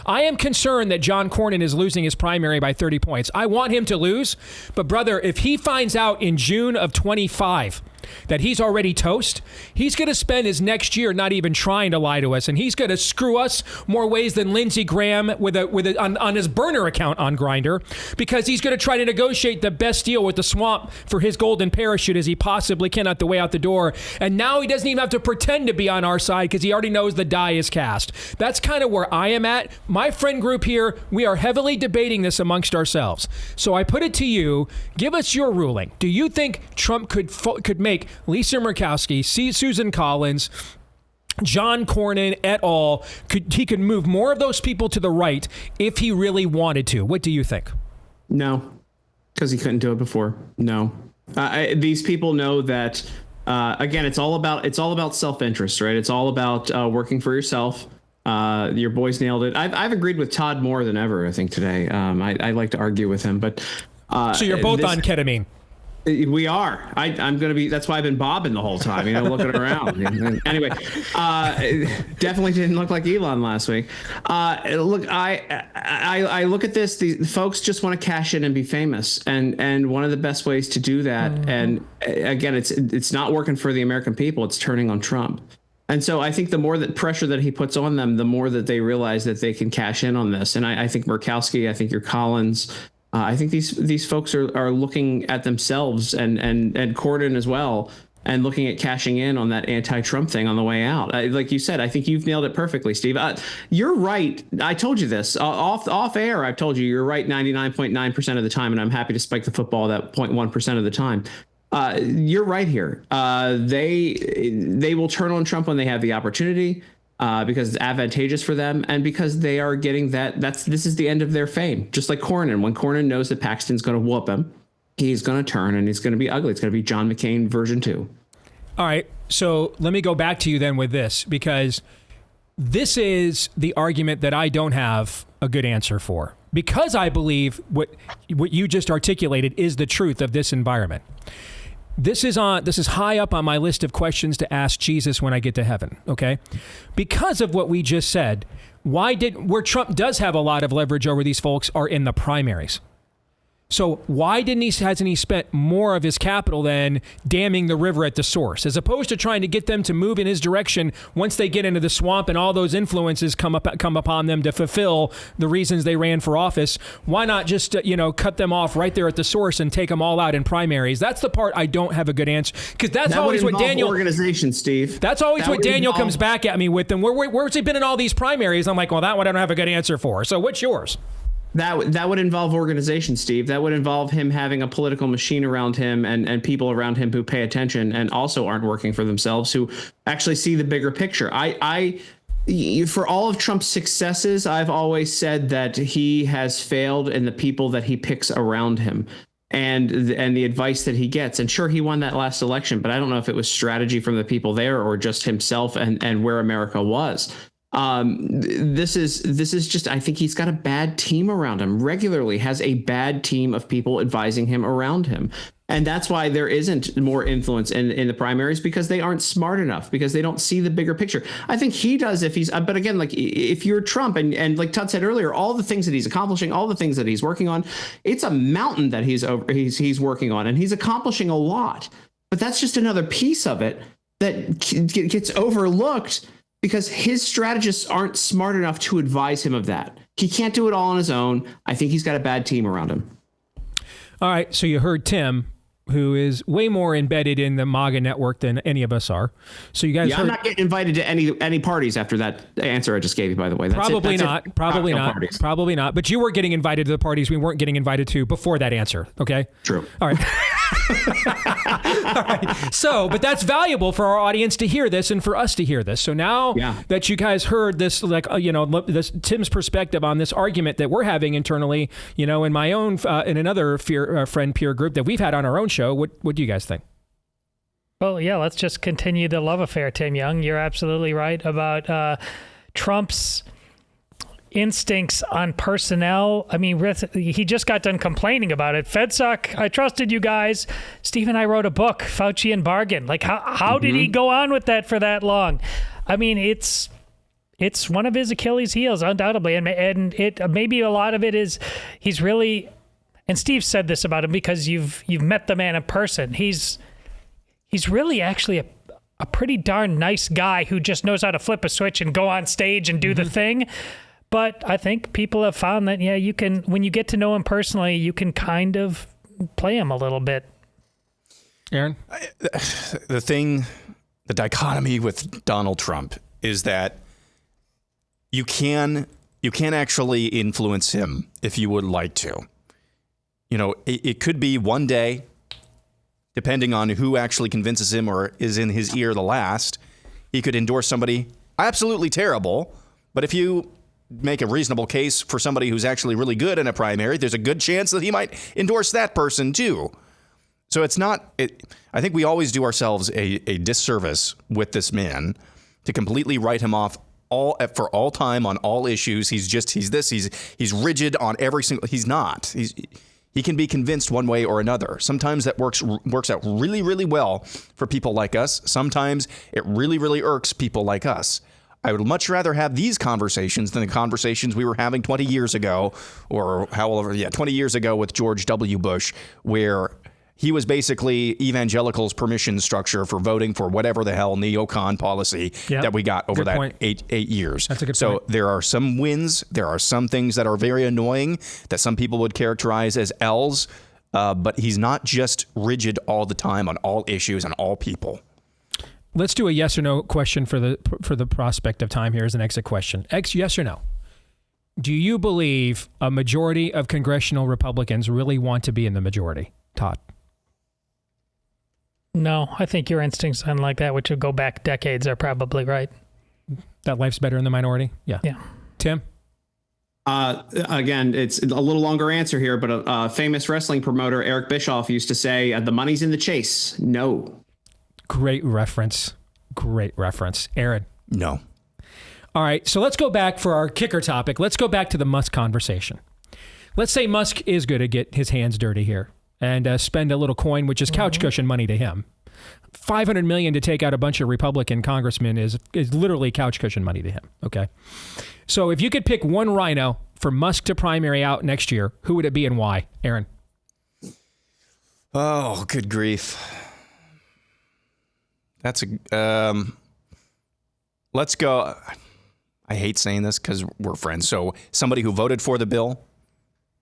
I am concerned that John Cornyn is losing his primary by 30 points. I want him to lose. But brother, if he finds out in June of 25 that he's already toast, he's going to spend his next year not even trying to lie to us. And he's going to screw us more ways than Lindsey Graham on his burner account on Grindr, because he's going to try to negotiate the best deal with the swamp for his golden parachute as he possibly can at the way out the door. And now he doesn't even have to pretend to be on our side because he already knows the die is cast. That's kind of where I am at. My friend group here, we are heavily debating this amongst ourselves. So I put it to you, give us your ruling. Do you think Trump could make Lisa Murkowski, Susan Collins, John Cornyn et al., he could move more of those people to the right if he really wanted to? What do you think? No, because he couldn't do it before. No. These people know that, again, it's all about self-interest, right? It's all about working for yourself. Your boys nailed it. I've agreed with Todd more than ever, I think, today. I like to argue with him, but so you're both on ketamine. We are. I'm going to be. That's why I've been bobbing the whole time, looking around. Anyway, definitely didn't look like Elon last week. Look, I look at this. The folks just want to cash in and be famous, and one of the best ways to do that. And again, it's not working for the American people. It's turning on Trump. And so I think the more that pressure that he puts on them, the more that they realize that they can cash in on this. And I think Murkowski, I think your Collins. I think these folks are looking at themselves and Cornyn as well, and looking at cashing in on that anti-Trump thing on the way out. Like you said, I think you've nailed it perfectly, Steve. You're right. I told you this off air. I've told you you're right 99.9% of the time, and I'm happy to spike the football that 0.1% of the time. You're right here. They will turn on Trump when they have the opportunity. Because it's advantageous for them, and because they are getting this is the end of their fame. Just like Cornyn. When Cornyn knows that Paxton's going to whoop him, he's going to turn and he's going to be ugly. It's going to be John McCain version 2. All right. So let me go back to you then with this, because this is the argument that I don't have a good answer for, because I believe what you just articulated is the truth of this environment. This is high up on my list of questions to ask Jesus when I get to heaven, okay? Because of what we just said, where Trump does have a lot of leverage over these folks are in the primaries. So why hasn't he spent more of his capital then damming the river at the source, as opposed to trying to get them to move in his direction once they get into the swamp and all those influences come upon them to fulfill the reasons they ran for office? Why not just cut them off right there at the source and take them all out in primaries? That's the part I don't have a good answer, because that's always what Daniel organization, Steve. That's always what Daniel comes back at me with. And where's he been in all these primaries? I'm like, well, that one I don't have a good answer for. So what's yours? That would involve organization, Steve. That would involve him having a political machine around him and people around him who pay attention and also aren't working for themselves, who actually see the bigger picture. For all of Trump's successes, I've always said that he has failed in the people that he picks around him and the advice that he gets. And sure, he won that last election, but I don't know if it was strategy from the people there or just himself and where America was. This is just, I think he's got a bad team around him, regularly has a bad team of people advising him around him. And that's why there isn't more influence in the primaries, because they aren't smart enough, because they don't see the bigger picture. I think he does if he's, but again, like if you're Trump and like Todd said earlier, all the things that he's accomplishing, all the things that he's working on, it's a mountain that he's working on, and he's accomplishing a lot. But that's just another piece of it that gets overlooked, because his strategists aren't smart enough to advise him of that. He can't do it all on his own. I think he's got a bad team around him. All right, so you heard Tim, who is way more embedded in the MAGA network than any of us are. So you guys I'm not getting invited to any parties after that answer I just gave you, by the way. Probably not. Probably not. But you were getting invited to the parties we weren't getting invited to before that answer, okay? True. All right. All right. So, but that's valuable for our audience to hear this and for us to hear this. So now that you guys heard this, this Tim's perspective on this argument that we're having internally, in my own, in another friend peer group that we've had on our own show, what do you guys think? Well, yeah, let's just continue the love affair, Tim Young. You're absolutely right about Trump's instincts on personnel. I mean, he just got done complaining about it. FedSuck, I trusted you guys. Steve and I wrote a book, Fauci and Bargain. Like, how did he go on with that for that long? I mean, it's one of his Achilles heels, undoubtedly. And it maybe a lot of it is he's really, and Steve said this about him because you've met the man in person. He's really actually a pretty darn nice guy who just knows how to flip a switch and go on stage and do the thing. But I think people have found that, you can, when you get to know him personally, you can kind of play him a little bit. Aaron? The dichotomy with Donald Trump is that you can actually influence him if you would like to. It could be one day, depending on who actually convinces him or is in his ear the last, he could endorse somebody absolutely terrible. But if you make a reasonable case for somebody who's actually really good in a primary, there's a good chance that he might endorse that person too. So it's not, I think we always do ourselves a disservice with this man to completely write him off for all time on all issues. He's rigid on every single, he's not. He can be convinced one way or another. Sometimes that works out really, really well for people like us. Sometimes it really, really irks people like us. I would much rather have these conversations than the conversations we were having 20 years ago, or 20 years ago with George W. Bush, where he was basically evangelicals' permission structure for voting for whatever the hell neocon policy that we got over that eight years. That's a good point. So there are some wins. There are some things that are very annoying that some people would characterize as L's, but he's not just rigid all the time on all issues and all people. Let's do a yes or no question for the prospect of time here as an exit question. Yes or no? Do you believe a majority of congressional Republicans really want to be in the majority? Todd? No, I think your instincts on like that, which would go back decades, are probably right. That life's better in the minority? Yeah. Tim? Again, it's a little longer answer here, but a famous wrestling promoter, Eric Bischoff, used to say, the money's in the chase. No. Great reference. Aaron? No. All right, so let's go back for our kicker topic. Let's go back to the Musk conversation. Let's say Musk is going to get his hands dirty here and spend a little coin, which is couch cushion money to him. $500 million to take out a bunch of Republican congressmen is literally couch cushion money to him. Okay. So if you could pick one rhino for Musk to primary out next year, who would it be and why? Aaron. Oh, good grief. That's a, let's go. I hate saying this because we're friends. So somebody who voted for the bill,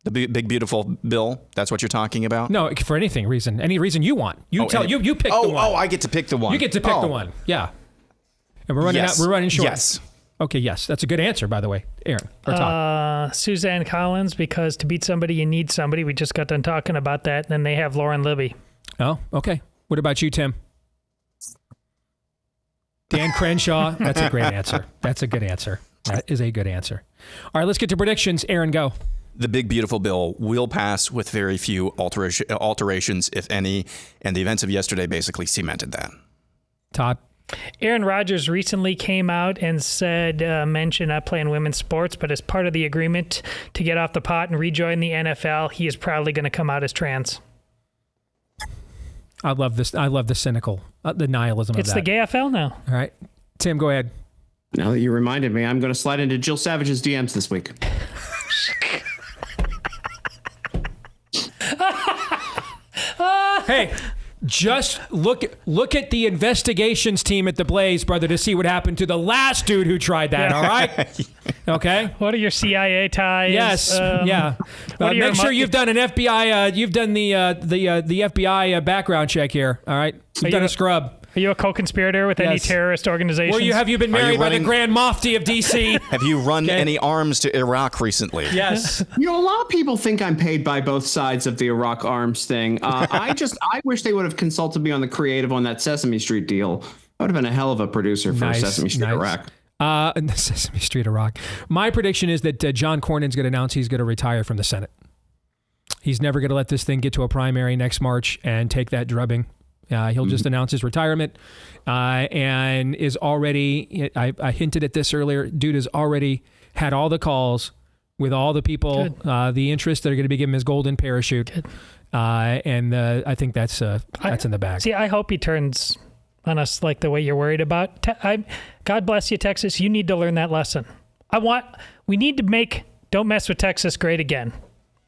the big, beautiful bill, that's what you're talking about? No, for any reason you want. You pick the one. Oh, I get to pick the one. You get to pick the one. Yeah. And we're running out. We're running short. Yes. Okay, yes. That's a good answer, by the way. Aaron or Todd. Suzanne Collins, because to beat somebody, you need somebody. We just got done talking about that. And then they have Lauren Libby. Oh, okay. What about you, Tim? Dan Crenshaw. That's a great answer. That's a good answer. That is a good answer. All right, let's get to predictions. Aaron, go. The big, beautiful bill will pass with very few alterations, if any, and the events of yesterday basically cemented that. Todd? Aaron Rodgers recently came out and said, mentioned not playing women's sports, but as part of the agreement to get off the pot and rejoin the NFL, he is proudly going to come out as trans. I love this. I love the cynical, the nihilism of that. It's the GayFL now. All right. Tim, go ahead. Now that you reminded me, I'm going to slide into Jill Savage's DMs this week. Hey, just look at the investigations team at the Blaze, brother, to see what happened to the last dude who tried that. All right. Okay. What are your CIA ties? Yes. Yeah. Make sure you've done an FBI. You've done the FBI background check here. All right. You've done a scrub. Are you a co-conspirator with any terrorist organizations? Have you been married by the Grand Mufti of D.C.? Have you run any arms to Iraq recently? Yes. You know, a lot of people think I'm paid by both sides of the Iraq arms thing. I wish they would have consulted me on the creative on that Sesame Street deal. I would have been a hell of a producer for Sesame Street Iraq. Sesame Street Iraq. My prediction is that John Cornyn's going to announce he's going to retire from the Senate. He's never going to let this thing get to a primary next March and take that drubbing. He'll just announce his retirement and is already, I hinted at this earlier, dude has already had all the calls with all the people, the interests that are going to be giving him his golden parachute. And I think that's in the bag. See, I hope he turns on us like the way you're worried about. God bless you, Texas. You need to learn that lesson. We need to make Don't Mess with Texas great again.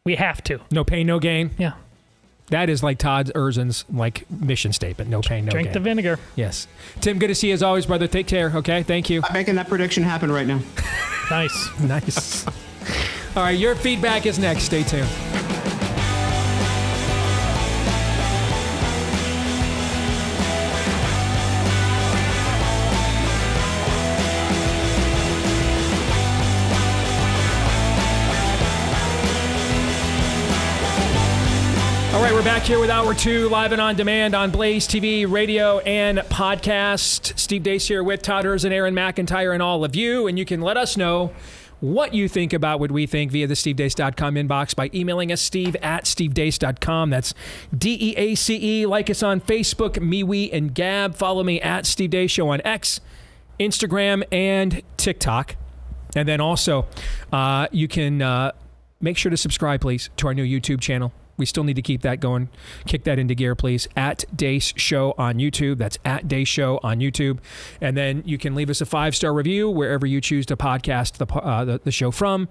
We have to. No pain, no gain. Yeah. That is like Todd Erzin's mission statement. No pain, no gain. Drink the vinegar. Yes. Tim, good to see you as always, brother. Take care. Okay. Thank you. I'm making that prediction happen right now. Nice. Nice. All right. Your feedback is next. Stay tuned. All right, we're back here with Hour 2, live and on demand on Blaze TV, radio, and podcast. Steve Deace here with Todd Erzin, Aaron McIntyre, and all of you. And you can let us know what you think about what we think via the stevedeace.com inbox by emailing us, steve@stevedeace.com. That's DEACE. Like us on Facebook, MeWe, and Gab. Follow me at Steve Deace Show on X, Instagram, and TikTok. And then also, you can make sure to subscribe, please, to our new YouTube channel. We still need to keep that going. Kick that into gear, please. At Deace Show on YouTube. That's at Deace Show on YouTube. And then you can leave us a 5-star review wherever you choose to podcast the show from.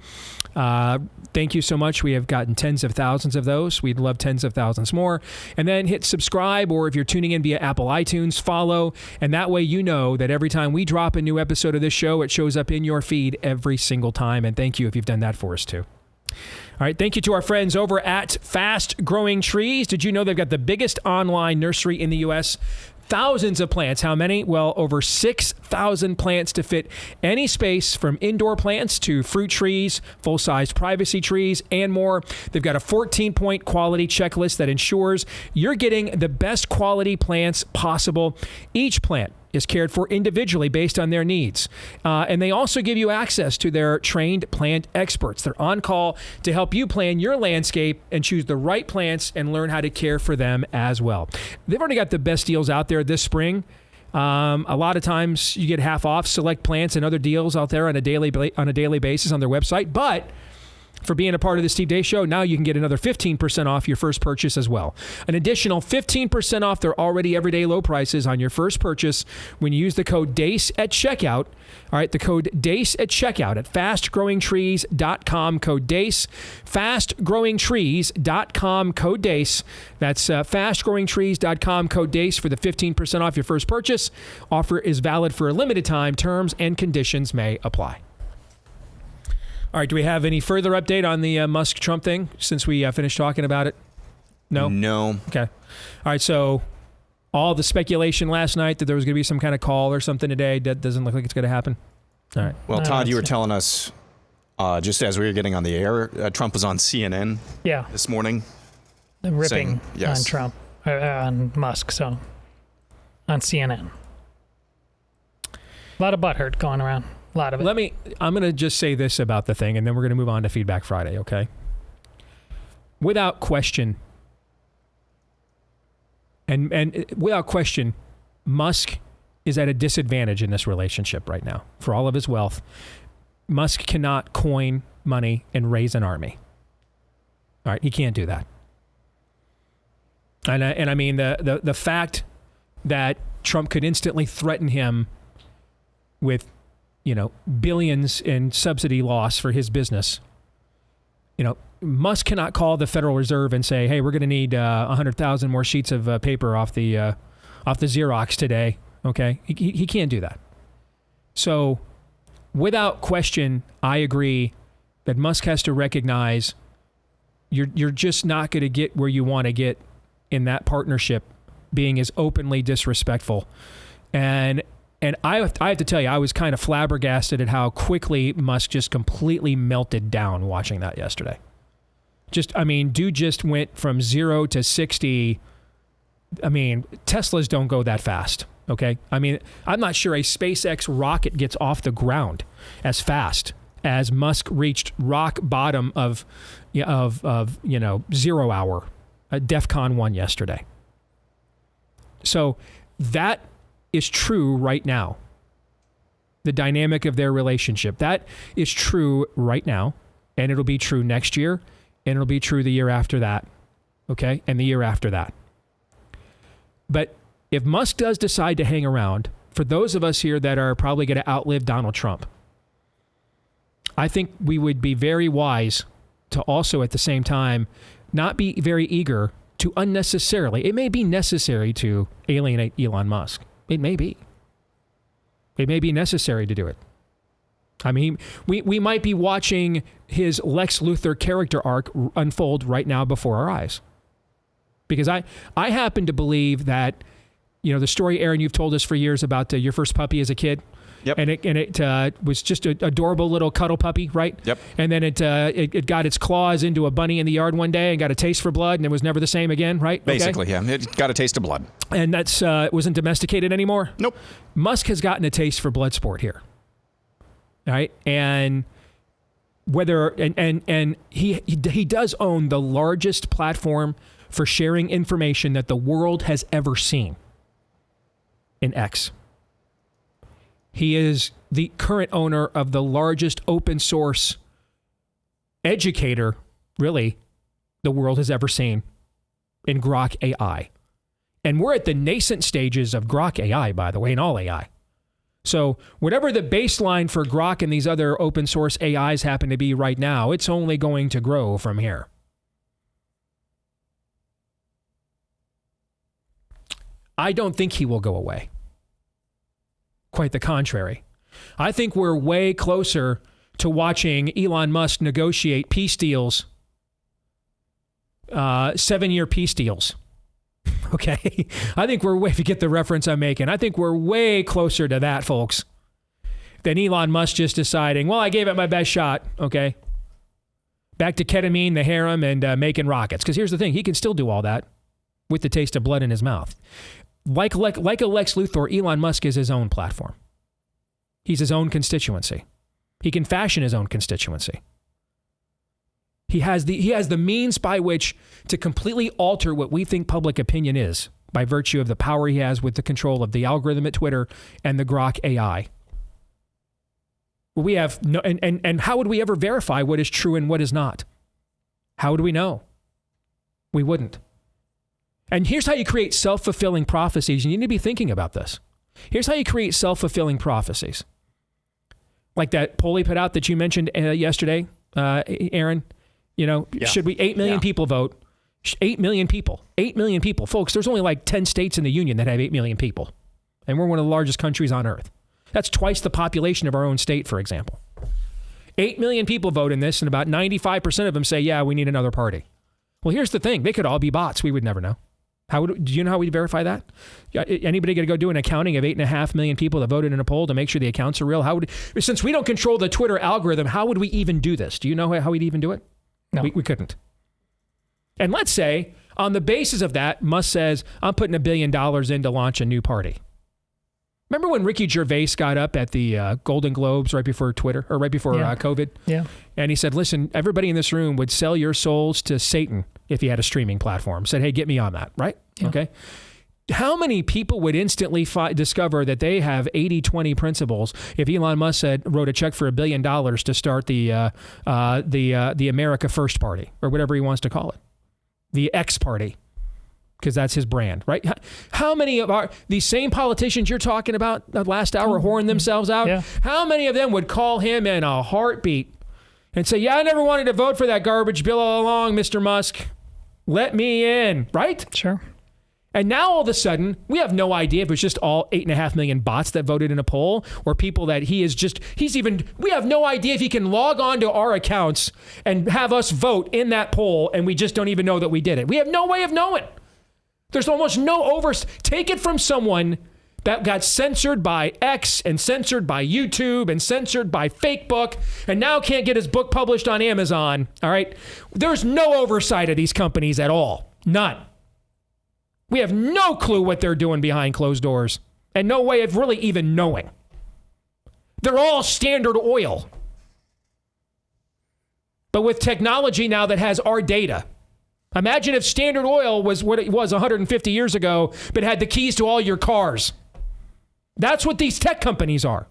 Thank you so much. We have gotten tens of thousands of those. We'd love tens of thousands more. And then hit subscribe, or if you're tuning in via Apple iTunes, follow. And that way you know that every time we drop a new episode of this show, it shows up in your feed every single time. And thank you if you've done that for us too. All right, thank you to our friends over at Fast Growing Trees. Did you know they've got the biggest online nursery in the U.S.? Thousands of plants. How many? Well, over 6,000 plants to fit any space, from indoor plants to fruit trees, full-size privacy trees, and more. They've got a 14-point quality checklist that ensures you're getting the best quality plants possible. Each plant is cared for individually based on their needs. And they also give you access to their trained plant experts. They're on call to help you plan your landscape and choose the right plants and learn how to care for them as well. They've already got the best deals out there this spring. A lot of times you get half off select plants and other deals out there on a daily basis on their website. But for being a part of the Steve Deace Show, now you can get another 15% off your first purchase as well. An additional 15% off their already everyday low prices on your first purchase when you use the code DACE at checkout. All right, the code DACE at checkout at fastgrowingtrees.com, code DACE, fastgrowingtrees.com, code DACE. That's fastgrowingtrees.com, code DACE for the 15% off your first purchase. Offer is valid for a limited time. Terms and conditions may apply. All right, do we have any further update on the Musk-Trump thing since we finished talking about it? No? No. Okay. All right, so all the speculation last night that there was going to be some kind of call or something today, that doesn't look like it's going to happen? All right. Well, Todd, you were telling us, just as we were getting on the air, Trump was on CNN this morning. Ripping saying, yes, on Trump, on Musk, so on CNN. A lot of butthurt going around. A lot of it. I'm going to just say this about the thing, and then we're going to move on to Feedback Friday, okay? Without question, and without question, Musk is at a disadvantage in this relationship right now. For all of his wealth, Musk cannot coin money and raise an army. All right, he can't do that. And I mean, the fact that Trump could instantly threaten him with, billions in subsidy loss for his business. Musk cannot call the Federal Reserve and say, hey, we're going to need 100,000 more sheets of paper off the Xerox today. Okay. He can't do that. So without question, I agree that Musk has to recognize you're just not going to get where you want to get in that partnership being as openly disrespectful. And I have to tell you, I was kind of flabbergasted at how quickly Musk just completely melted down watching that yesterday. Dude just went from 0 to 60. Teslas don't go that fast, okay? I'm not sure a SpaceX rocket gets off the ground as fast as Musk reached rock bottom of 0 hour at DEFCON 1 yesterday. So that is true right now. The dynamic of their relationship. That is true right now, and it'll be true next year, and it'll be true the year after that, okay? And the year after that. But if Musk does decide to hang around, for those of us here that are probably going to outlive Donald Trump, I think we would be very wise to also at the same time not be very eager to unnecessarily, it may be necessary to alienate Elon Musk. It may be. It may be necessary to do it. We might be watching his Lex Luthor character arc unfold right now before our eyes. Because I happen to believe that, the story, Aaron, you've told us for years about your first puppy as a kid. Yep. And it was just an adorable little cuddle puppy, right? Yep. And then it got its claws into a bunny in the yard one day and got a taste for blood, and it was never the same again, right? Basically, yeah. It got a taste of blood. And that's wasn't domesticated anymore? Nope. Musk has gotten a taste for blood sport here. All right? And he does own the largest platform for sharing information that the world has ever seen in X. He is the current owner of the largest open source educator, really, the world has ever seen in Grok AI. And we're at the nascent stages of Grok AI, by the way, in all AI. So whatever the baseline for Grok and these other open source AIs happen to be right now, it's only going to grow from here. I don't think he will go away. Quite the contrary. I think we're way closer to watching Elon Musk negotiate peace deals, 7-year peace deals. Okay? I think if you get the reference I'm making, I think we're way closer to that, folks, than Elon Musk just deciding, well, I gave it my best shot, okay? Back to ketamine, the harem, and making rockets. Because here's the thing, he can still do all that with the taste of blood in his mouth. Like a Lex Luthor, Elon Musk is his own platform. He's his own constituency. He can fashion his own constituency. He has the means by which to completely alter what we think public opinion is by virtue of the power he has with the control of the algorithm at Twitter and the Grok AI. We have no, and how would we ever verify what is true and what is not? How would we know? We wouldn't. And here's how you create self-fulfilling prophecies. You need to be thinking about this. Here's how you create self-fulfilling prophecies. Like that poll he put out that you mentioned yesterday, Aaron. Should we 8 million people vote? 8 million people. 8 million people. Folks, there's only like 10 states in the union that have 8 million people. And we're one of the largest countries on earth. That's twice the population of our own state, for example. 8 million people vote in this, and about 95% of them say, yeah, we need another party. Well, here's the thing. They could all be bots. We would never know. Do you know how we verify that? Anybody going to go do an accounting of 8.5 million people that voted in a poll to make sure the accounts are real? Since we don't control the Twitter algorithm, how would we even do this? Do you know how we'd even do it? No. We couldn't. And let's say, on the basis of that, Musk says, I'm putting $1 billion in to launch a new party. Remember when Ricky Gervais got up at the Golden Globes right before Twitter, or right before COVID? Yeah. And he said, listen, everybody in this room would sell your souls to Satan if he had a streaming platform. Said, hey, get me on that, right? Yeah. Okay. How many people would instantly discover that they have 80-20 principles if Elon Musk wrote a check for $1 billion to start the America First Party, or whatever he wants to call it, the X Party, because that's his brand, right? How many of these same politicians you're talking about last hour whoring themselves out? Yeah. How many of them would call him in a heartbeat and say, yeah, I never wanted to vote for that garbage bill all along, Mr. Musk. Let me in, right? Sure. And now all of a sudden, we have no idea if it's just all 8.5 million bots that voted in a poll, or people that we have no idea if he can log on to our accounts and have us vote in that poll, and we just don't even know that we did it. We have no way of knowing. There's almost no take it from someone that got censored by X and censored by YouTube and censored by Facebook and now can't get his book published on Amazon. All right. There's no oversight of these companies at all. None. We have no clue what they're doing behind closed doors and no way of really even knowing. They're all Standard Oil. But with technology now that has our data. Imagine if Standard Oil was what it was 150 years ago, but had the keys to all your cars. That's what these tech companies are.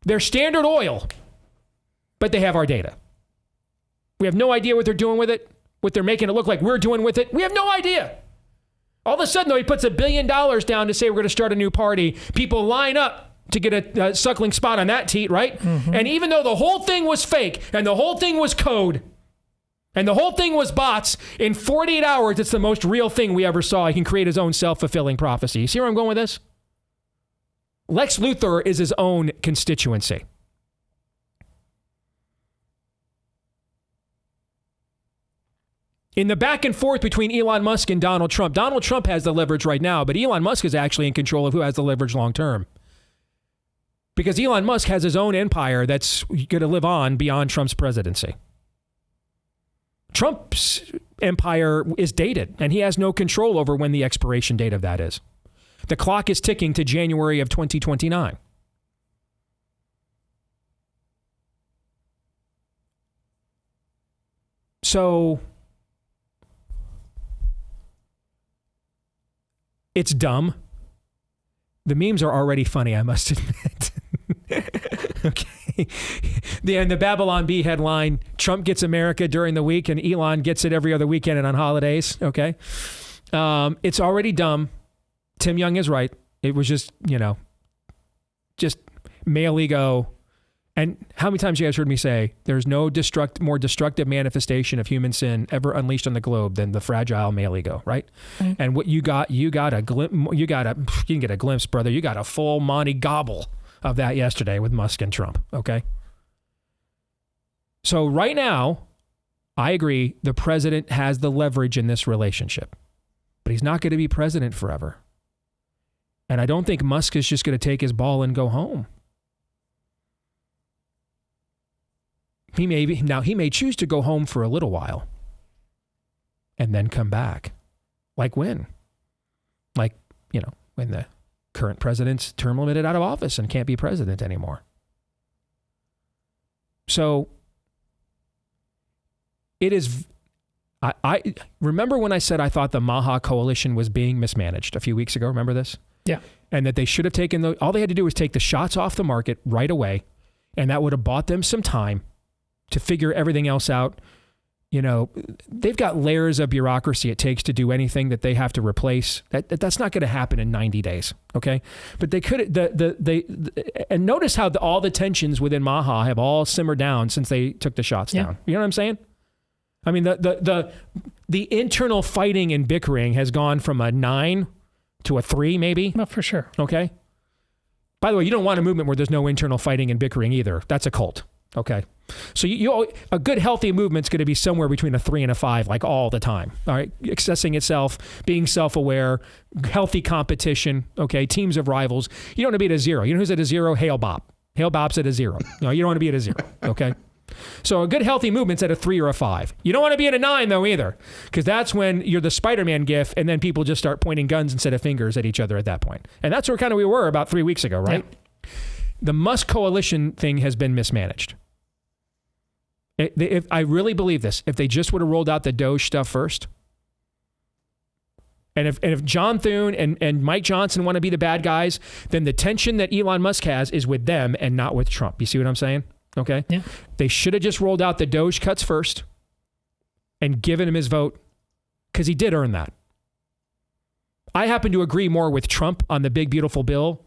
They're Standard Oil, but they have our data. We have no idea what they're doing with it, what they're making it look like we're doing with it. We have no idea. All of a sudden, though, he puts $1 billion down to say we're going to start a new party. People line up to get a suckling spot on that teat, right? Mm-hmm. And even though the whole thing was fake and the whole thing was code and the whole thing was bots, in 48 hours, it's the most real thing we ever saw. He can create his own self-fulfilling prophecy. You see where I'm going with this? Lex Luthor is his own constituency. In the back and forth between Elon Musk and Donald Trump has the leverage right now, but Elon Musk is actually in control of who has the leverage long term. Because Elon Musk has his own empire that's going to live on beyond Trump's presidency. Trump's empire is dated, and he has no control over when the expiration date of that is. The clock is ticking to January of 2029. So it's dumb. The memes are already funny, I must admit. Okay. The Babylon Bee headline, Trump gets America during the week and Elon gets it every other weekend and on holidays. Okay. It's already dumb. Tim Young is right. It was just male ego. And how many times you guys heard me say there's no more destructive manifestation of human sin ever unleashed on the globe than the fragile male ego, right? Mm-hmm. And what you can get a glimpse, brother. You got a full Monty gobble of that yesterday with Musk and Trump, okay? So right now, I agree, the president has the leverage in this relationship, but he's not going to be president forever. And I don't think Musk is just going to take his ball and go home. He may choose to go home for a little while and then come back. Like when? When the current president's term limited out of office and can't be president anymore. So it is, I remember when I said I thought the Maha coalition was being mismanaged a few weeks ago. Remember this? Yeah. And that they should have taken all they had to do was take the shots off the market right away And that would have bought them some time to figure everything else out. You know, they've got layers of bureaucracy it takes to do anything that they have to replace. That's not going to happen in 90 days, okay? But they could, and notice how all the tensions within Maha have all simmered down since they took the shots down. You know what I'm saying? I mean, the internal fighting and bickering has gone from a 9 to a 3, maybe. No, for sure. Okay? By the way, you don't want a movement where there's no internal fighting and bickering either. That's a cult. Okay. So a good healthy movement's going to be somewhere between a 3 and a 5, like all the time. All right. Accessing itself, being self-aware, healthy competition. Okay. Teams of rivals. You don't want to be at a 0. You know who's at a 0? Hale Bopp. Hale Bopp's at a 0. No, you don't want to be at a 0. Okay. So a good healthy movement's at a 3 or a 5. You don't want to be at a 9 though either, because that's when you're the Spider-Man gif and then people just start pointing guns instead of fingers at each other at that point. And that's where kind of we were about 3 weeks ago, right? Yeah. The Musk coalition thing has been mismanaged. If I really believe this, if they just would have rolled out the Doge stuff first, and if John Thune and Mike Johnson want to be the bad guys, then the tension that Elon Musk has is with them and not with Trump. You see what I'm saying? Okay? Yeah. They should have just rolled out the Doge cuts first and given him his vote, because he did earn that. I happen to agree more with Trump on the big, beautiful bill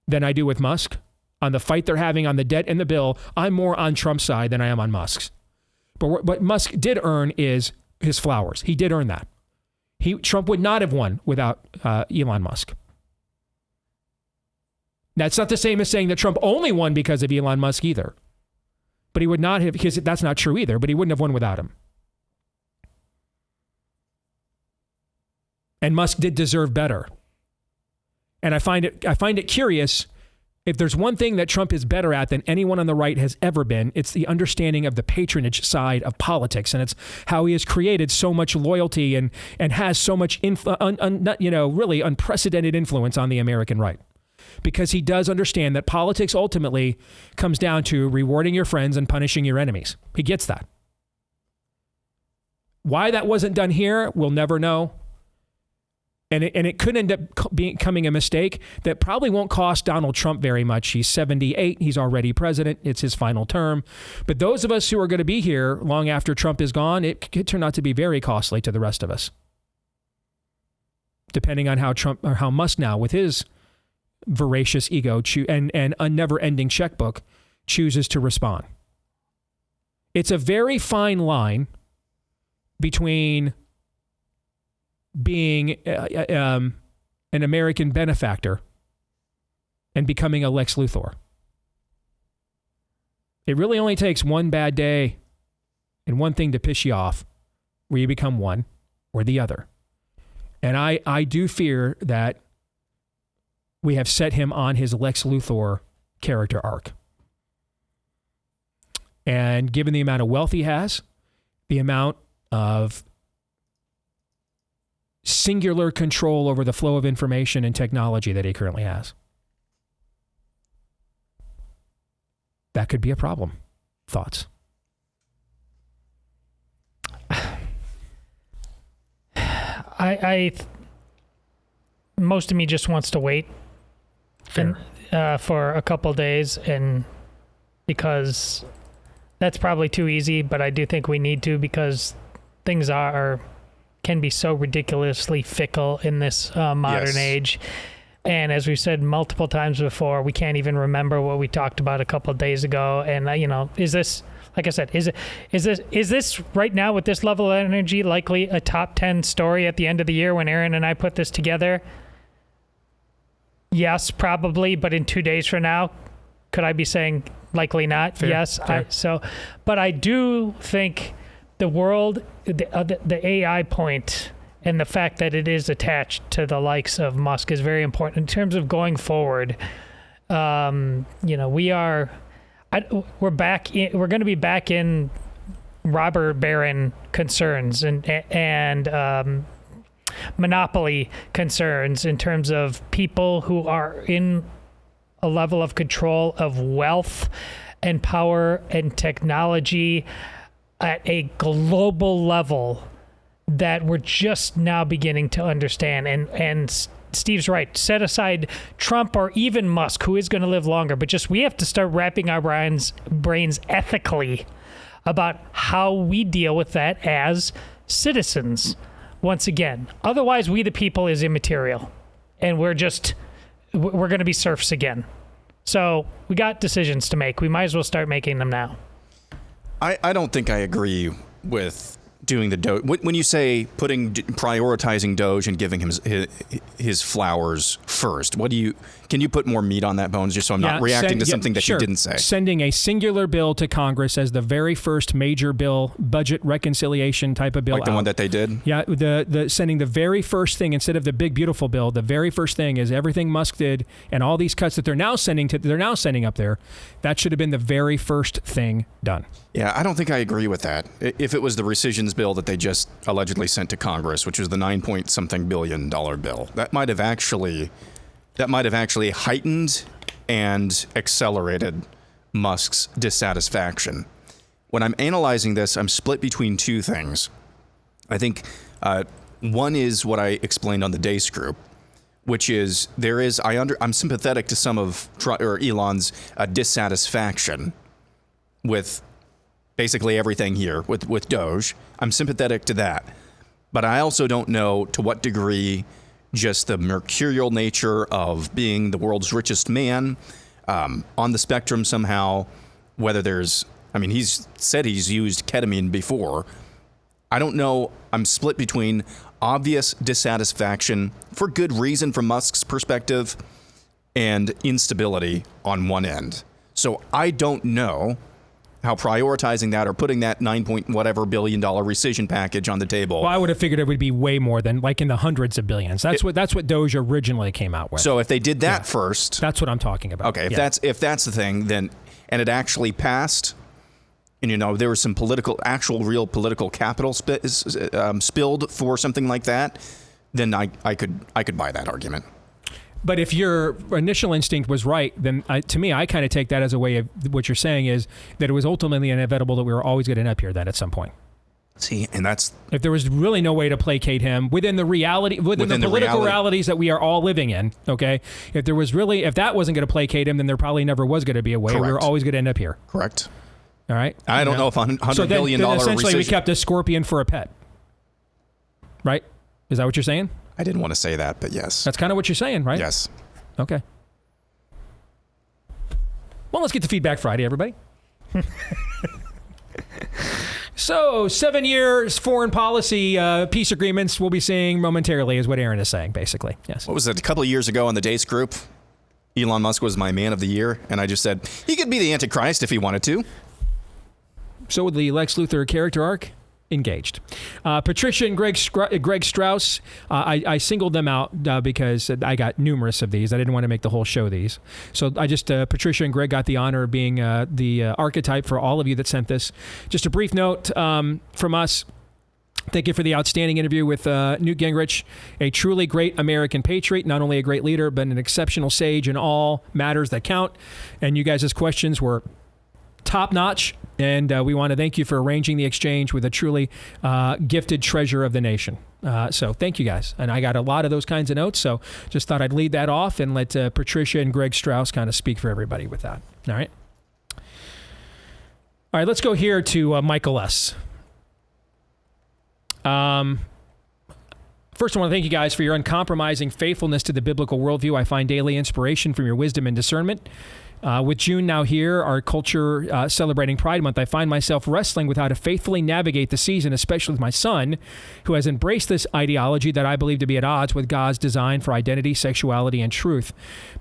than I do with Musk. On the fight they're having on the debt and the bill, I'm more on Trump's side than I am on Musk's. But what Musk did earn is his flowers. He did earn that. Trump would not have won without Elon Musk. That's not the same as saying that Trump only won because of Elon Musk either. But he would not have, because that's not true either, but he wouldn't have won without him. And Musk did deserve better. And I find it curious. If there's one thing that Trump is better at than anyone on the right has ever been, it's the understanding of the patronage side of politics. And it's how he has created so much loyalty and has so much really unprecedented influence on the American right. Because he does understand that politics ultimately comes down to rewarding your friends and punishing your enemies. He gets that. Why that wasn't done here, we'll never know. And it could end up becoming a mistake that probably won't cost Donald Trump very much. He's 78. He's already president. It's his final term. But those of us who are going to be here long after Trump is gone, it could turn out to be very costly to the rest of us. Depending on how Trump or how Musk now, with his voracious ego and a never-ending checkbook, chooses to respond. It's a very fine line between being an American benefactor and becoming a Lex Luthor. It really only takes one bad day and one thing to piss you off where you become one or the other. And I do fear that we have set him on his Lex Luthor character arc. And given the amount of wealth he has, the amount of singular control over the flow of information and technology that he currently has, that could be a problem. Thoughts? Most of me just wants to wait for a couple days, and because that's probably too easy, but I do think we need to, because things can be so ridiculously fickle in this modern age. And as we've said multiple times before, we can't even remember what we talked about a couple of days ago. And is this, like I said, is this right now with this level of energy likely a top 10 story at the end of the year when Aaron and I put this together? Yes, probably. But in 2 days from now, could I be saying likely not? Fair, yes. fair. But I do think the world, the AI point, and the fact that it is attached to the likes of Musk is very important in terms of going forward. We're going to be back in robber baron concerns and monopoly concerns in terms of people who are in a level of control of wealth and power and technology at a global level that we're just now beginning to understand. And Steve's right. Set aside Trump or even Musk, who is going to live longer, but just we have to start wrapping our brains ethically about how we deal with that as citizens. Once again, otherwise we the people is immaterial, and we're going to be serfs again. So we got decisions to make. We might as well start making them now. I don't think I agree with doing the Doge. When you say prioritizing Doge and giving him his flowers first, can you put more meat on that, Bones, just so I'm not reacting to something that you didn't say? Sending a singular bill to Congress as the very first major bill, budget reconciliation type of bill. Like the one that they did? Yeah, the sending the very first thing instead of the big beautiful bill. The very first thing is everything Musk did and all these cuts that they're now sending up there. That should have been the very first thing done. Yeah, I don't think I agree with that. If it was the rescissions bill that they just allegedly sent to Congress, which was the $9-point-something billion bill, that might have actually heightened and accelerated Musk's dissatisfaction. When I'm analyzing this, I'm split between two things. I think one is what I explained on the Deace Group, which is I'm sympathetic to some of Elon's dissatisfaction with basically everything here with Doge. I'm sympathetic to that. But I also don't know to what degree just the mercurial nature of being the world's richest man on the spectrum somehow, whether he's said he's used ketamine before. I don't know. I'm split between obvious dissatisfaction for good reason from Musk's perspective and instability on one end. So I don't know how prioritizing that or putting that $9 billion rescission package on the table. Well, I would have figured it would be way more than like in the hundreds of billions. That's what Doge originally came out with. So if they did that first, that's what I'm talking about. Okay, if that's the thing, then and it actually passed, and there was some real political capital spilled for something like that, then I could buy that argument. But if your initial instinct was right, then to me, I kind of take that as a way of what you're saying is that it was ultimately inevitable that we were always going to end up here then at some point. See, and that's... If there was really no way to placate him within the political realities that we are all living in, okay? If that wasn't going to placate him, then there probably never was going to be a way. Correct. We were always going to end up here. Correct. All right? I don't know if $100 billion then essentially rescission... we kept a scorpion for a pet. Right? Is that what you're saying? I didn't want to say that, but yes. That's kind of what you're saying, right? Yes. Okay. Well, let's get to Feedback Friday, everybody. So, 7 years foreign policy peace agreements we'll be seeing momentarily is what Aaron is saying, basically. Yes. What was it? A couple of years ago on the Deace Group, Elon Musk was my man of the year, and I just said he could be the Antichrist if he wanted to. So would the Lex Luthor character arc. Engaged. Patricia and Greg Strauss, I singled them out because I got numerous of these. I didn't want to make the whole show these. So I just, Patricia and Greg got the honor of being the archetype for all of you that sent this. Just a brief note from us. Thank you for the outstanding interview with Newt Gingrich, a truly great American patriot, not only a great leader, but an exceptional sage in all matters that count. And you guys' questions were top-notch, and we want to thank you for arranging the exchange with a truly gifted treasure of the nation. So thank you guys. And I got a lot of those kinds of notes, so just thought I'd lead that off and let Patricia and Greg Strauss kind of speak for everybody with that. All right? All right, let's go here to Michael S. First, I want to thank you guys for your uncompromising faithfulness to the biblical worldview. I find daily inspiration from your wisdom and discernment. With June now here, our culture celebrating Pride Month, I find myself wrestling with how to faithfully navigate the season, especially with my son, who has embraced this ideology that I believe to be at odds with God's design for identity, sexuality, and truth.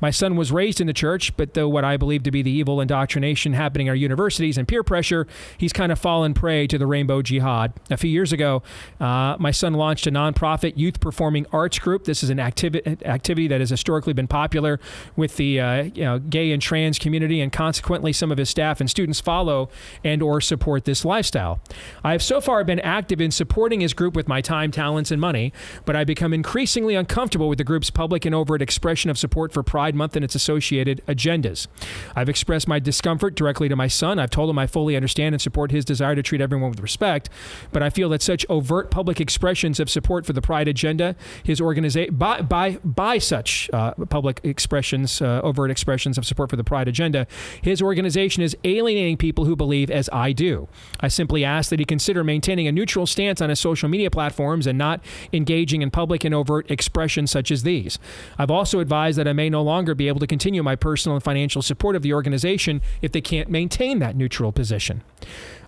My son was raised in the church, but though what I believe to be the evil indoctrination happening at our universities and peer pressure, he's kind of fallen prey to the rainbow jihad. A few years ago, my son launched a nonprofit youth performing arts group. This is an activity that has historically been popular with the gay and trans trans community, and consequently some of his staff and students follow and or support this lifestyle. I have so far been active in supporting his group with my time, talents, and money, but I've become increasingly uncomfortable with the group's public and overt expression of support for Pride Month and its associated agendas. I've expressed my discomfort directly to my son. I've told him I fully understand and support his desire to treat everyone with respect, but I feel that such overt public expressions of support for the Pride agenda, his organization, by such public expressions, overt expressions of support for the Pride agenda, his organization is alienating people who believe as I do. I simply ask that he consider maintaining a neutral stance on his social media platforms and not engaging in public and overt expressions such as these. I've also advised that I may no longer be able to continue my personal and financial support of the organization if they can't maintain that neutral position.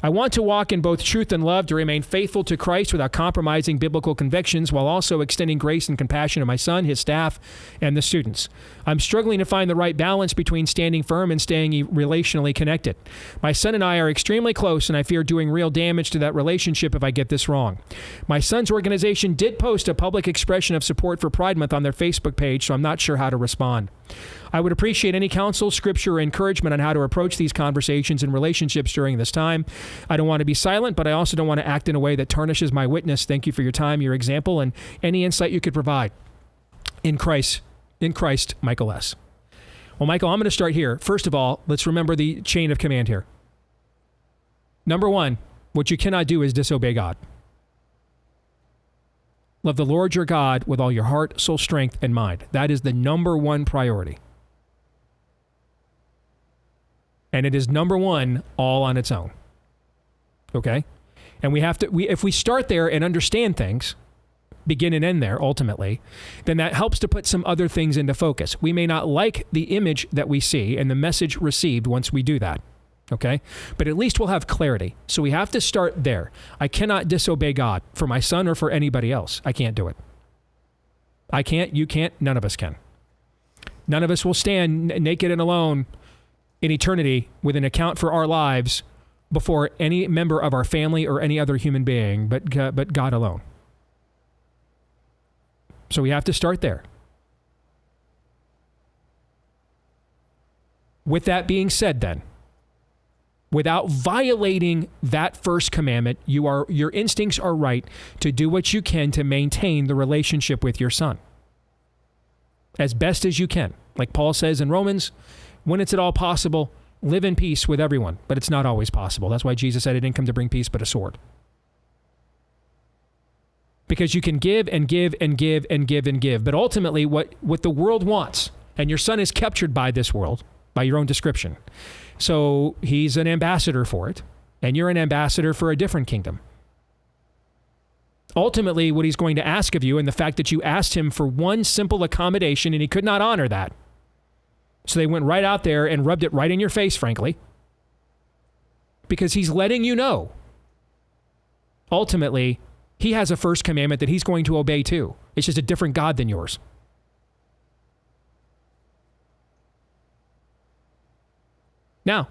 I want to walk in both truth and love, to remain faithful to Christ without compromising biblical convictions, while also extending grace and compassion to my son, his staff, and the students. I'm struggling to find the right balance between standing firm and staying relationally connected. My son and I are extremely close, and I fear doing real damage to that relationship if I get this wrong. My son's organization did post a public expression of support for Pride Month on their Facebook page, so I'm not sure how to respond. I would appreciate any counsel, scripture, or encouragement on how to approach these conversations and relationships during this time. I don't want to be silent, but I also don't want to act in a way that tarnishes my witness. Thank you for your time, your example, and any insight you could provide. In Christ, Michael S. Well, Michael, I'm going to start here. First of all, let's remember the chain of command here. Number one, what you cannot do is disobey God. Love the Lord your God with all your heart, soul, strength, and mind. That is the number one priority. And it is number one all on its own. Okay? And we have to, if we start there and understand things, begin and end there ultimately, then that helps to put some other things into focus. We may not like the image that we see and the message received once we do that. Okay? But at least we'll have clarity. So we have to start there. I cannot disobey God for my son or for anybody else. I can't do it. I can't, you can't, none of us can. None of us will stand naked and alone in eternity with an account for our lives before any member of our family or any other human being, but God alone. So we have to start there. With that being said then, without violating that first commandment, your instincts are right to do what you can to maintain the relationship with your son as best as you can. Like Paul says in Romans, when it's at all possible, live in peace with everyone, but it's not always possible. That's why Jesus said he didn't come to bring peace but a sword. Because you can give and give and give and give and give, but ultimately what the world wants, and your son is captured by this world, by your own description. So he's an ambassador for it, and you're an ambassador for a different kingdom. Ultimately, what he's going to ask of you, and the fact that you asked him for one simple accommodation and he could not honor that. So they went right out there and rubbed it right in your face, frankly, because he's letting you know. Ultimately, he has a first commandment that he's going to obey too. It's just a different God than yours. Now,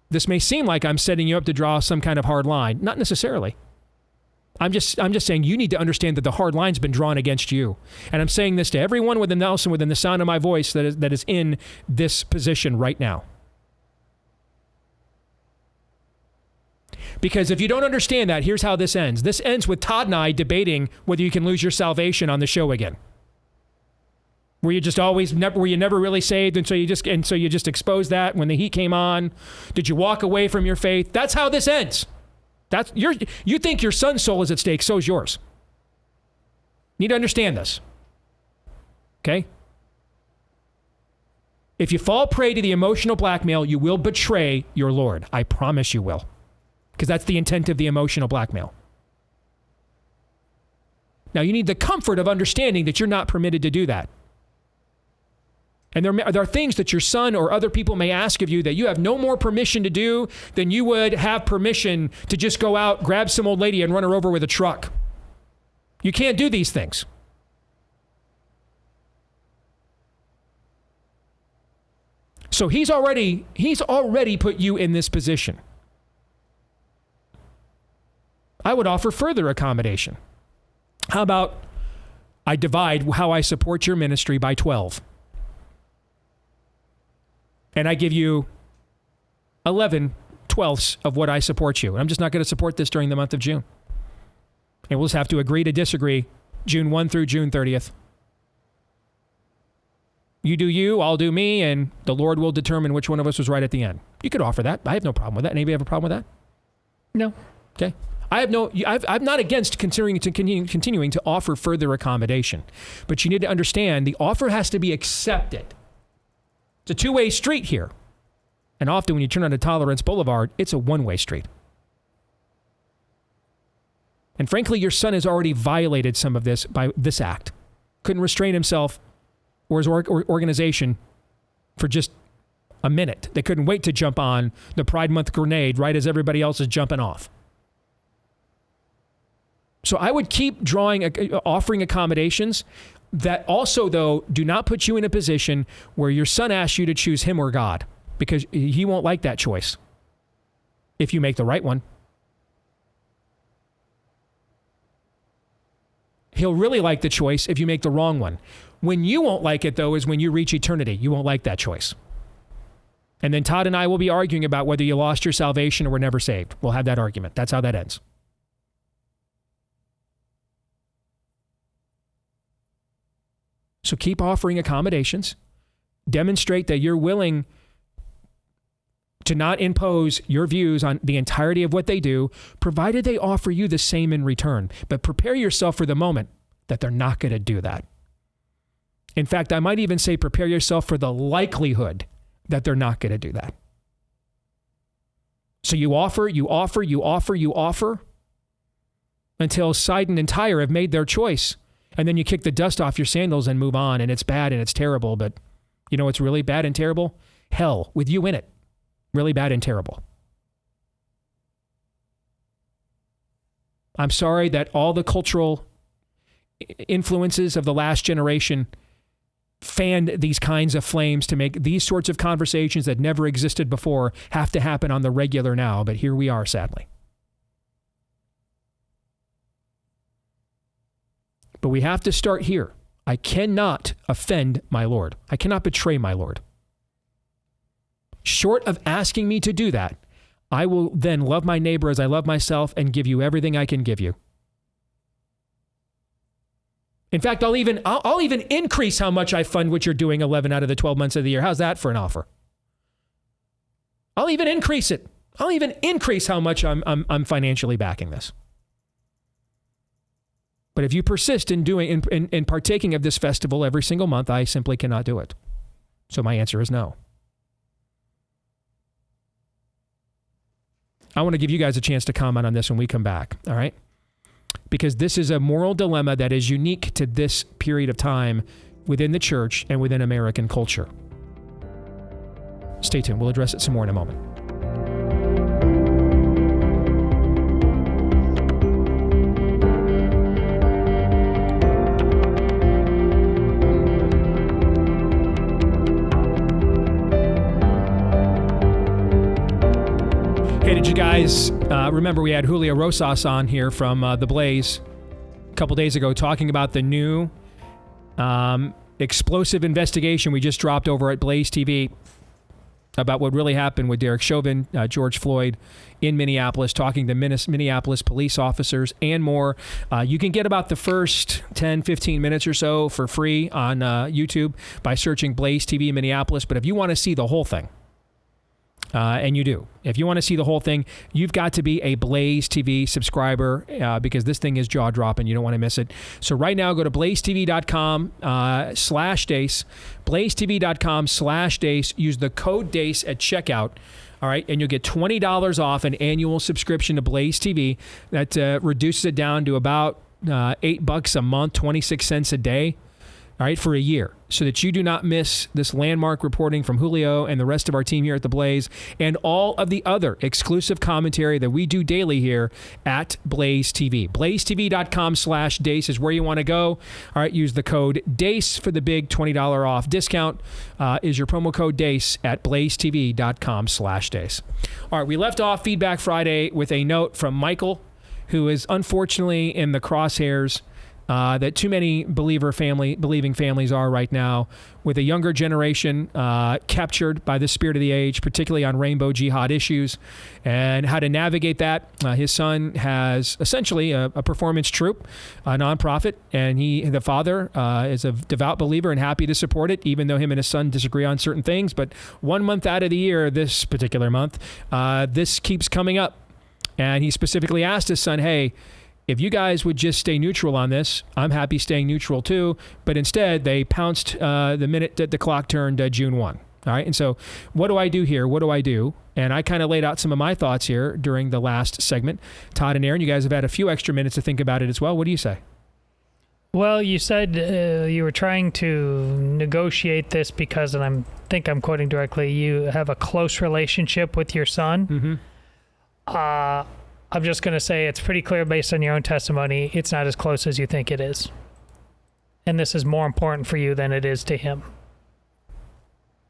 this may seem like I'm setting you up to draw some kind of hard line. Not necessarily. I'm just saying you need to understand that the hard line's been drawn against you. And I'm saying this to everyone within the sound of my voice that is in this position right now. Because if you don't understand that, here's how this ends. This ends with Todd and I debating whether you can lose your salvation on the show again. Were you never really saved, and so you just exposed that when the heat came on? Did you walk away from your faith? That's how this ends. You think your son's soul is at stake, so is yours. You need to understand this. Okay? If you fall prey to the emotional blackmail, you will betray your Lord. I promise you will. Because that's the intent of the emotional blackmail. Now, you need the comfort of understanding that you're not permitted to do that. And there are things that your son or other people may ask of you that you have no more permission to do than you would have permission to just go out, grab some old lady and run her over with a truck. You can't do these things. So he's already put you in this position. I would offer further accommodation. How about I divide how I support your ministry by 12? And I give you 11/12 of what I support you. And I'm just not going to support this during the month of June. And we'll just have to agree to disagree June 1 through June 30th. You do you, I'll do me, and the Lord will determine which one of us was right at the end. You could offer that. I have no problem with that. Anybody have a problem with that? No. Okay. I'm not against continuing to offer further accommodation. But you need to understand the offer has to be accepted. It's a two-way street here. And often when you turn onto Tolerance Boulevard, it's a one-way street. And frankly, your son has already violated some of this by this act. Couldn't restrain himself or his organization for just a minute. They couldn't wait to jump on the Pride Month grenade right as everybody else is jumping off. So I would keep offering accommodations that also, though, do not put you in a position where your son asks you to choose him or God, because he won't like that choice if you make the right one. He'll really like the choice if you make the wrong one. When you won't like it, though, is when you reach eternity. You won't like that choice. And then Todd and I will be arguing about whether you lost your salvation or were never saved. We'll have that argument. That's how that ends. So keep offering accommodations. Demonstrate that you're willing to not impose your views on the entirety of what they do, provided they offer you the same in return. But prepare yourself for the moment that they're not going to do that. In fact, I might even say prepare yourself for the likelihood that they're not going to do that. So you offer until Sidon and Tyre have made their choice. And then you kick the dust off your sandals and move on, and it's bad and it's terrible. But you know what's really bad and terrible? Hell, with you in it. Really bad and terrible. I'm sorry that all the cultural influences of the last generation fanned these kinds of flames to make these sorts of conversations that never existed before have to happen on the regular now. But here we are, sadly. But we have to start here. I cannot offend my Lord. I cannot betray my Lord. Short of asking me to do that, I will then love my neighbor as I love myself and give you everything I can give you. In fact, I'll even increase how much I fund what you're doing 11 out of the 12 months of the year. How's that for an offer? I'll even increase it. I'll even increase how much I'm financially backing this. But if you persist in partaking of this festival every single month, I simply cannot do it. So my answer is no. I want to give you guys a chance to comment on this when we come back, all right? Because this is a moral dilemma that is unique to this period of time within the church and within American culture. Stay tuned. We'll address it some more in a moment. Hey, did you guys remember we had Julio Rosas on here from The Blaze a couple days ago talking about the new explosive investigation we just dropped over at Blaze TV about what really happened with Derek Chauvin, George Floyd in Minneapolis, talking to Minneapolis police officers and more. You can get about the first 10, 15 minutes or so for free on YouTube by searching Blaze TV Minneapolis. But if you want to see the whole thing, and you do. If you want to see the whole thing, you've got to be a Blaze TV subscriber because this thing is jaw-dropping. You don't want to miss it. So right now, go to blazetv.com/Deace, blazetv.com/Deace. Use the code DACE at checkout. All right, and you'll get $20 off an annual subscription to Blaze TV. That reduces it down to about $8 a month, 26 cents a day. All right, for a year, so that you do not miss this landmark reporting from Julio and the rest of our team here at The Blaze and all of the other exclusive commentary that we do daily here at Blaze TV. BlazeTV.com/Deace is where you want to go. All right, use the code DACE for the big $20 off discount. Is your promo code DACE at BlazeTV.com/Deace. All right, we left off Feedback Friday with a note from Michael, who is unfortunately in the crosshairs that too many believing families are right now, with a younger generation captured by the spirit of the age, particularly on rainbow jihad issues, and how to navigate that. His son has essentially a performance troupe, a nonprofit, and the father, is a devout believer and happy to support it, even though him and his son disagree on certain things. But 1 month out of the year, this particular month, this keeps coming up. And he specifically asked his son, hey, if you guys would just stay neutral on this, I'm happy staying neutral too. But instead, they pounced the minute that the clock turned June 1. All right. And so what do I do here? What do I do? And I kind of laid out some of my thoughts here during the last segment. Todd and Aaron, you guys have had a few extra minutes to think about it as well. What do you say? Well, you said you were trying to negotiate this because, and I think I'm quoting directly, you have a close relationship with your son. Mm-hmm. I'm just going to say it's pretty clear based on your own testimony, it's not as close as you think it is. And this is more important for you than it is to him.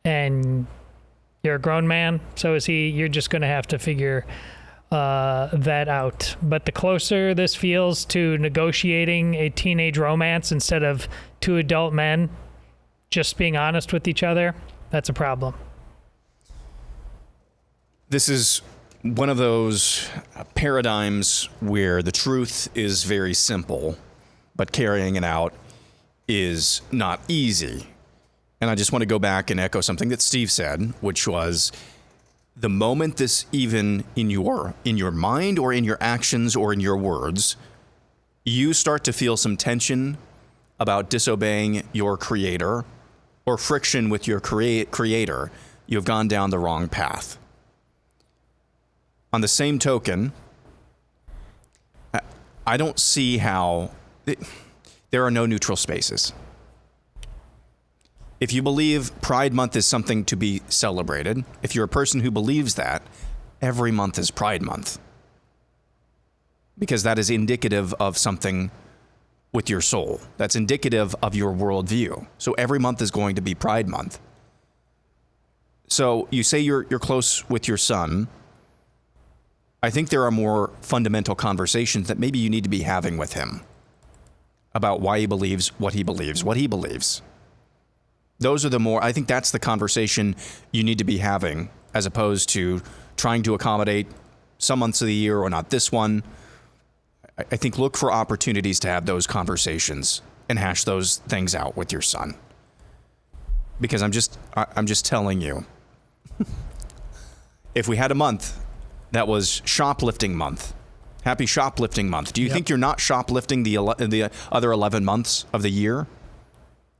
And you're a grown man, so is he. You're just going to have to figure that out. But the closer this feels to negotiating a teenage romance instead of two adult men just being honest with each other, that's a problem. This is one of those paradigms where the truth is very simple, but carrying it out is not easy. And I just want to go back and echo something that Steve said, which was the moment this even in your mind or in your actions or in your words, you start to feel some tension about disobeying your creator or friction with your creator, you've gone down the wrong path. On the same token, I don't see how there are no neutral spaces. If you believe Pride Month is something to be celebrated, if you're a person who believes that, every month is Pride Month. Because that is indicative of something with your soul. That's indicative of your worldview. So every month is going to be Pride Month. So you say you're close with your son. I think there are more fundamental conversations that maybe you need to be having with him about why he believes what he believes. Those are I think that's the conversation you need to be having, as opposed to trying to accommodate some months of the year or not this one. I think look for opportunities to have those conversations and hash those things out with your son. Because I'm just telling you, if we had a month that was shoplifting month, happy shoplifting month, do you think you're not shoplifting the other 11 months of the year?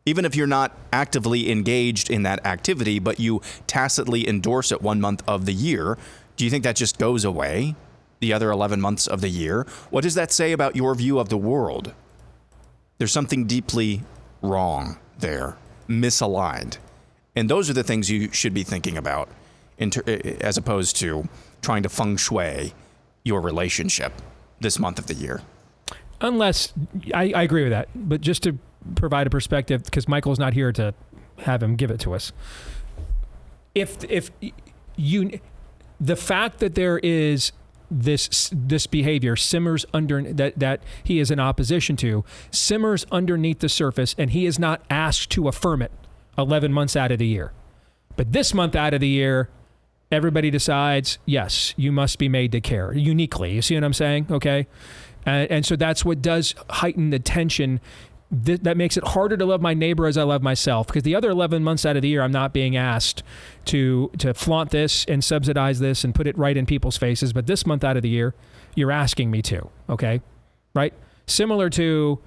Even if you're not actively engaged in that activity, but you tacitly endorse it 1 month of the year, do you think that just goes away, the other 11 months of the year? What does that say about your view of the world? There's something deeply wrong there, misaligned. And those are the things you should be thinking about, as opposed to trying to feng shui your relationship this month of the year. Unless, I agree with that, but just to provide a perspective, because Michael's not here to have him give it to us. If you, the fact that there is this behavior simmers under that he is in opposition to, simmers underneath the surface, and he is not asked to affirm it 11 months out of the year. But this month out of the year, everybody decides, yes, you must be made to care uniquely. You see what I'm saying? Okay. And so that's what does heighten the tension. That makes it harder to love my neighbor as I love myself, because the other 11 months out of the year, I'm not being asked to flaunt this and subsidize this and put it right in people's faces. But this month out of the year, you're asking me to, okay? Right? Similar to,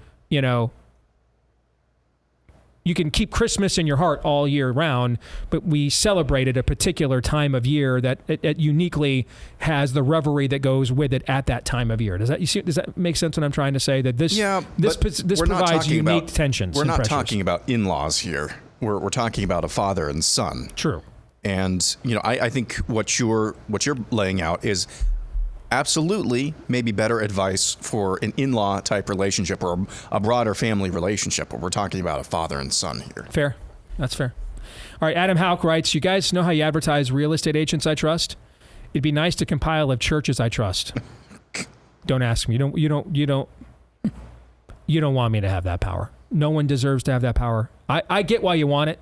you can keep Christmas in your heart all year round, but we celebrate at a particular time of year that it uniquely has the revelry that goes with it at that time of year. Does that make sense what I'm trying to say? That this provides unique tensions. We're not talking about in-laws here. We're talking about a father and son. True. And I think what you're laying out is absolutely maybe better advice for an in-law type relationship or a broader family relationship, but we're talking about a father and son here. Fair. That's fair. All right. Adam Houck writes, you guys know how you advertise real estate agents I trust? It'd be nice to compile of churches I trust. Don't ask me. You don't. You don't want me to have that power. No one deserves to have that power. I get why you want it.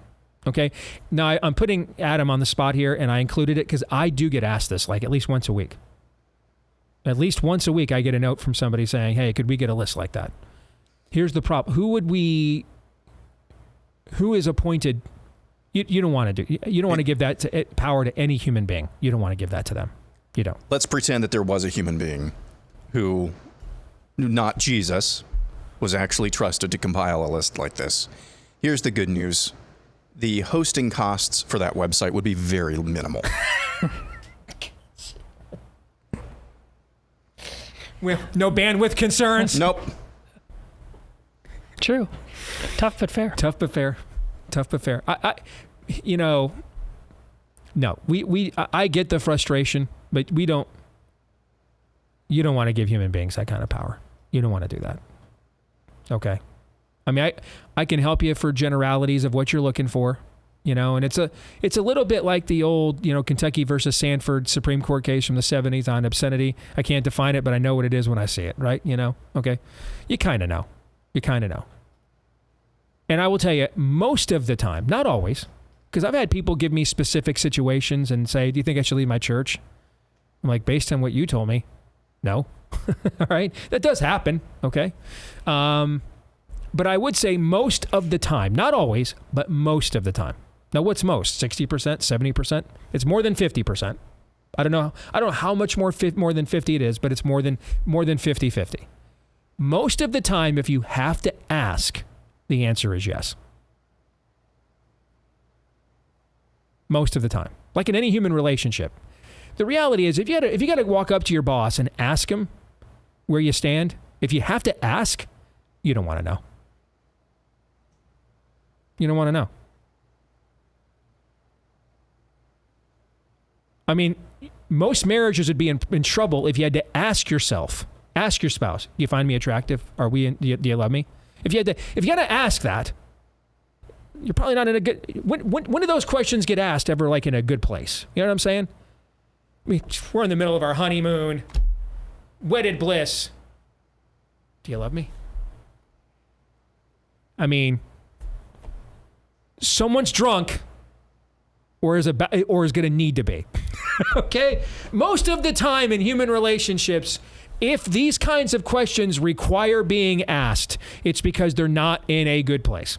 Okay. Now I'm putting Adam on the spot here, and I included it because I do get asked this like at least once a week. At least once a week, I get a note from somebody saying, hey, could we get a list like that? Here's the problem. Who is appointed? You don't want to do. You don't want to give that power to any human being. You don't want to give that to them. You don't. Let's pretend that there was a human being who, not Jesus, was actually trusted to compile a list like this. Here's the good news. The hosting costs for that website would be very minimal. Well, no bandwidth concerns? Nope. True. Tough but fair. Tough but fair. Tough but fair. No, I get the frustration, but you don't want to give human beings that kind of power. You don't want to do that. Okay. I mean, I can help you for generalities of what you're looking for, and it's a little bit like the old, Kentucky versus Sanford Supreme Court case from the 70s on obscenity. I can't define it, but I know what it is when I see it, right? Okay. You kind of know. And I will tell you, most of the time, not always, because I've had people give me specific situations and say, do you think I should leave my church? I'm like, based on what you told me, no. All right. That does happen. Okay. But I would say most of the time, not always, but most of the time. Now, what's most? 60%, 70%? It's more than 50%. I don't know how much more than 50 it is, but it's more than 50-50. Most of the time, if you have to ask, the answer is yes. Most of the time. Like in any human relationship. The reality is, if you got to walk up to your boss and ask him where you stand, if you have to ask, you don't want to know. You don't want to know. I mean, most marriages would be in trouble if you had to ask your spouse, do you find me attractive? Do you love me? If you had to ask that, you're probably not in a good. When do those questions get asked ever like in a good place? You know what I'm saying? I mean, we're in the middle of our honeymoon, wedded bliss. Do you love me? I mean, someone's drunk or is going to need to be. Okay? Most of the time in human relationships, if these kinds of questions require being asked, it's because they're not in a good place.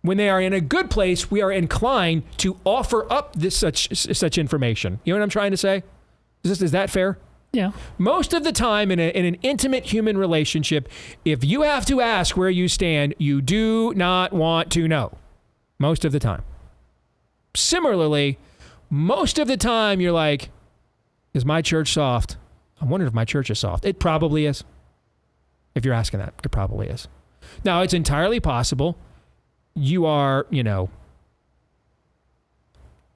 When they are in a good place, we are inclined to offer up such information. You know what I'm trying to say? Is that fair? Yeah. Most of the time in an intimate human relationship, if you have to ask where you stand, you do not want to know. Most of the time. Similarly, most of the time you're like, is my church soft? I'm wondering if my church is soft. It probably is. If you're asking that, it probably is. Now, it's entirely possible you are, you're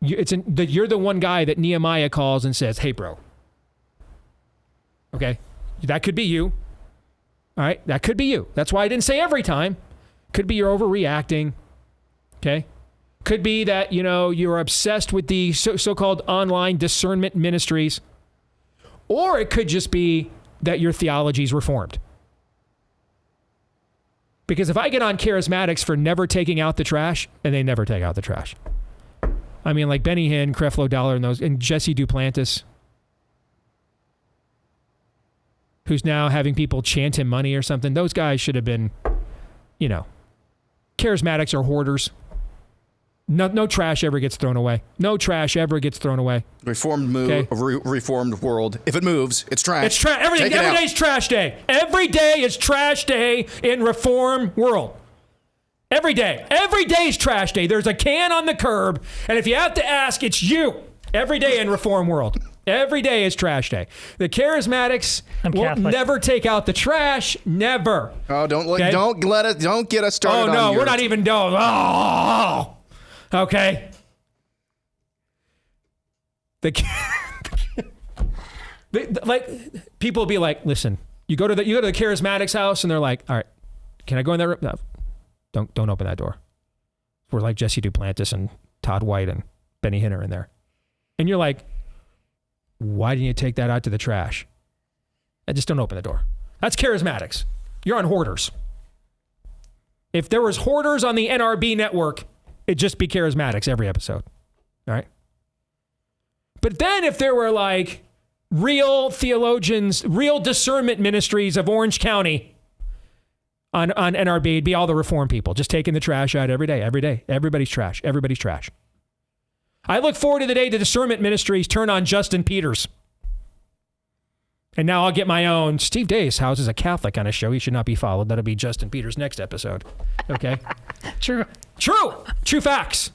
the one guy that Nehemiah calls and says, hey, bro. Okay? That could be you. All right? That could be you. That's why I didn't say every time. Could be you're overreacting. Okay? Could be that, you're obsessed with the so-called online discernment ministries. Or it could just be that your theology's reformed. Because if I get on charismatics for never taking out the trash, and they never take out the trash. I mean, like Benny Hinn, Creflo Dollar, and Jesse Duplantis, who's now having people chant him money or something. Those guys should have been, charismatics are hoarders. No trash ever gets thrown away. No trash ever gets thrown away. Reformed world. If it moves, it's trash. It's trash. Every day's trash day. Every day is trash day in reform world. Every day. Every day is trash day. There's a can on the curb, and if you have to ask, it's you. Every day in reform world. Every day is trash day. The charismatics will never take out the trash. Never. Oh, don't get us started. Oh no, we're not even done. Oh. Okay. Like people will be like, listen, you go to the charismatics house and they're like, all right, can I go in that room? No, don't open that door. We're like Jesse Duplantis and Todd White and Benny Hinn in there. And you're like, why didn't you take that out to the trash? And just don't open the door. That's charismatics. You're on hoarders. If there was hoarders on the NRB network, it'd just be charismatics every episode. All right. But then if there were like real theologians, real discernment ministries of Orange County on NRB, it'd be all the reform people just taking the trash out every day. Everybody's trash. Everybody's trash. I look forward to the day the discernment ministries turn on Justin Peters. And now I'll get my own Steve Deace houses a Catholic on a show. He should not be followed. That'll be Justin Peters' next episode. Okay? True facts.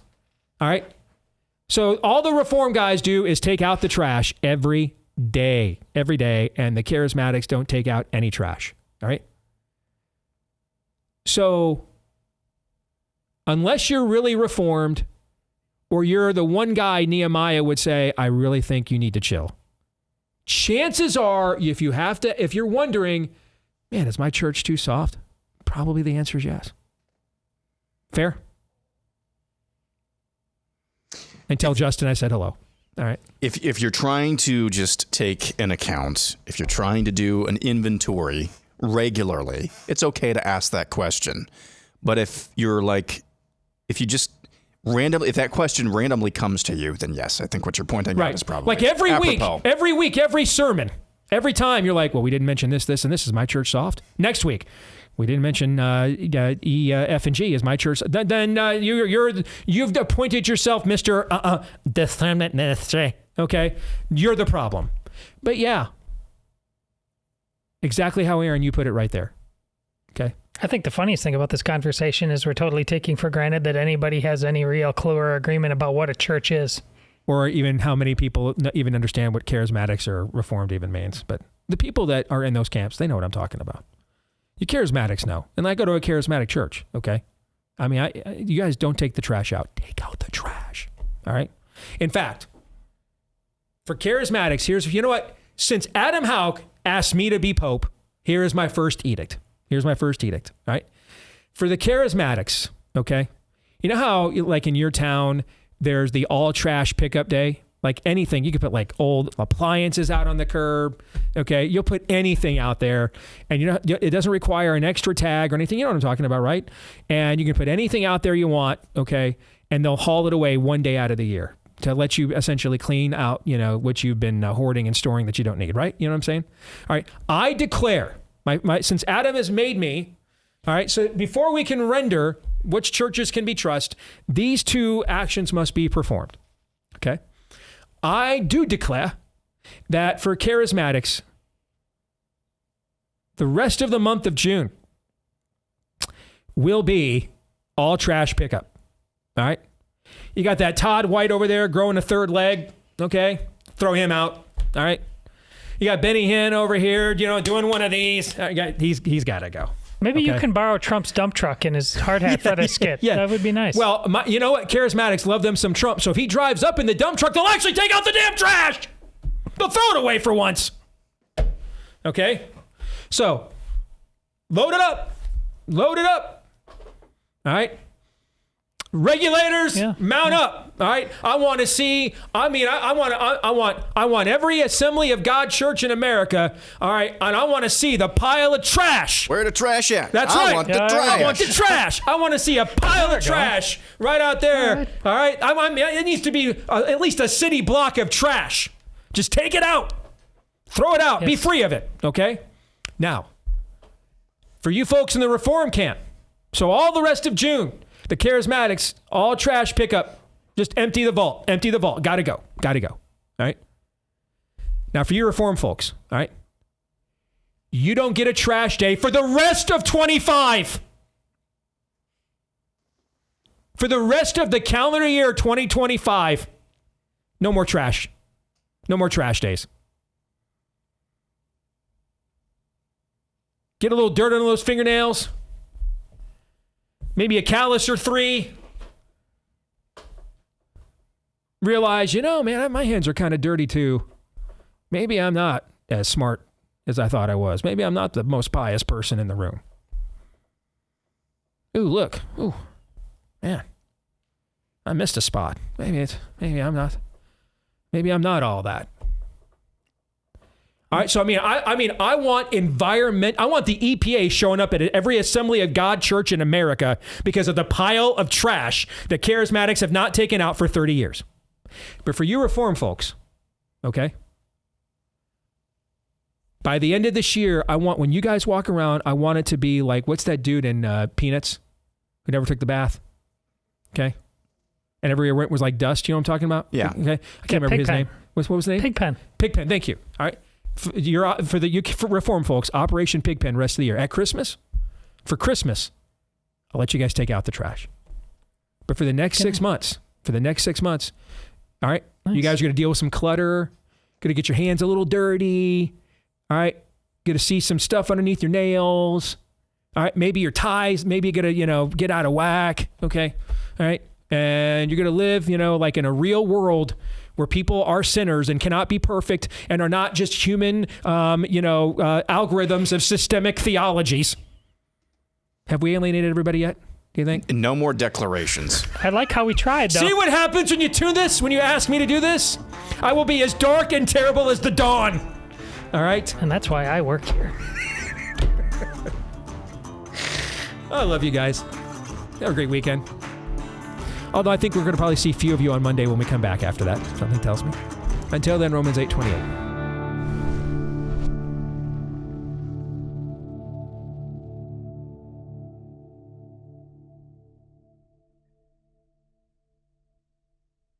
All right? So all the reform guys do is take out the trash every day, and the charismatics don't take out any trash. All right? So unless you're really reformed, or you're the one guy Nehemiah would say, I really think you need to chill. Chances are, if you're wondering, man, is my church too soft? Probably the answer is yes. Fair? And tell Justin I said hello. All right. If you're trying to just take an account, if you're trying to do an inventory regularly, it's okay to ask that question. But if that question randomly comes to you, then yes, I think what you're pointing out is probably like every apropos. week, every sermon, every time you're like, well, we didn't mention this, and this. Is my church soft? Next week, we didn't mention E, F, and G. Is my church? Then you've appointed yourself Mr. Discernment Ministry. Okay, you're the problem. But yeah, exactly how Aaron you put it right there. Okay. I think the funniest thing about this conversation is we're totally taking for granted that anybody has any real clue or agreement about what a church is. Or even how many people even understand what charismatics or reformed even means. But the people that are in those camps, they know what I'm talking about. You charismatics know. And I go to a charismatic church, okay? I mean, you guys don't take the trash out. Take out the trash, all right? In fact, for charismatics, you know what? Since Adam Houck asked me to be Pope, here is my first edict. All right? For the charismatics, okay? You know how, like in your town, there's the all trash pickup day? Like anything, you could put like old appliances out on the curb, okay? You'll put anything out there, and it doesn't require an extra tag or anything. You know what I'm talking about, right? And you can put anything out there you want, okay? And they'll haul it away one day out of the year to let you essentially clean out, what you've been hoarding and storing that you don't need, right? You know what I'm saying? All right, I declare... since Adam has made me, all right, so before we can render which churches can be trusted, these two actions must be performed, okay? I do declare that for charismatics, the rest of the month of June will be all trash pickup, all right? You got that Todd White over there growing a third leg, okay? Throw him out, all right? You got Benny Hinn over here, doing one of these. He's got to go. Maybe you can borrow Trump's dump truck and his hard hat for the skit. Yeah. That would be nice. Well, you know what? Charismatics love them some Trump. So if he drives up in the dump truck, they'll actually take out the damn trash. They'll throw it away for once. Okay? So, load it up. All right? Regulators, mount up. All right, I want to see. I want every Assembly of God church in America. All right, and I want to see the pile of trash. Where the trash at? That's right. I want the trash. I want to see a pile of trash right out there. All right, it needs to be at least a city block of trash. Just take it out, throw it out, be free of it. Okay. Now, for you folks in the reform camp, so all the rest of June. The charismatics, all trash pickup, just empty the vault, gotta go, all right? Now for you reform folks, all right? You don't get a trash day for the rest of 25. For the rest of the calendar year 2025, no more trash. No more trash days. Get a little dirt on those fingernails. Maybe a callus or 3. Realize, man, my hands are kind of dirty too. Maybe I'm not as smart as I thought I was. Maybe I'm not the most pious person in the room. Ooh, look. Ooh, man. I missed a spot. Maybe I'm not all that. All right, so I want environment. I want the EPA showing up at every Assembly of God church in America because of the pile of trash that charismatics have not taken out for 30 years. But for you reform folks, okay? By the end of this year, when you guys walk around, I want it to be like, what's that dude in Peanuts who never took the bath? Okay? And everywhere went was like dust. You know what I'm talking about? Yeah. Okay. I can't remember his name. What was the name? Pigpen. Pigpen. Thank you. All right. For reform folks, Operation Pigpen rest of the year. At Christmas, for Christmas, I'll let you guys take out the trash. But for the next 6 months, all right, nice. You guys are going to deal with some clutter, going to get your hands a little dirty, all right, going to see some stuff underneath your nails, all right, maybe your ties, maybe you're going to, get out of whack, okay, all right, and you're going to live, like in a real world where people are sinners and cannot be perfect and are not just human, algorithms of systemic theologies. Have we alienated everybody yet? Do you think? No more declarations. I like how we tried, though. See what happens when you tune this? When you ask me to do this? I will be as dark and terrible as the dawn. All right? And that's why I work here. I love you guys. Have a great weekend. Although I think we're going to probably see a few of you on Monday when we come back after that. Something tells me. Until then, Romans 8:28.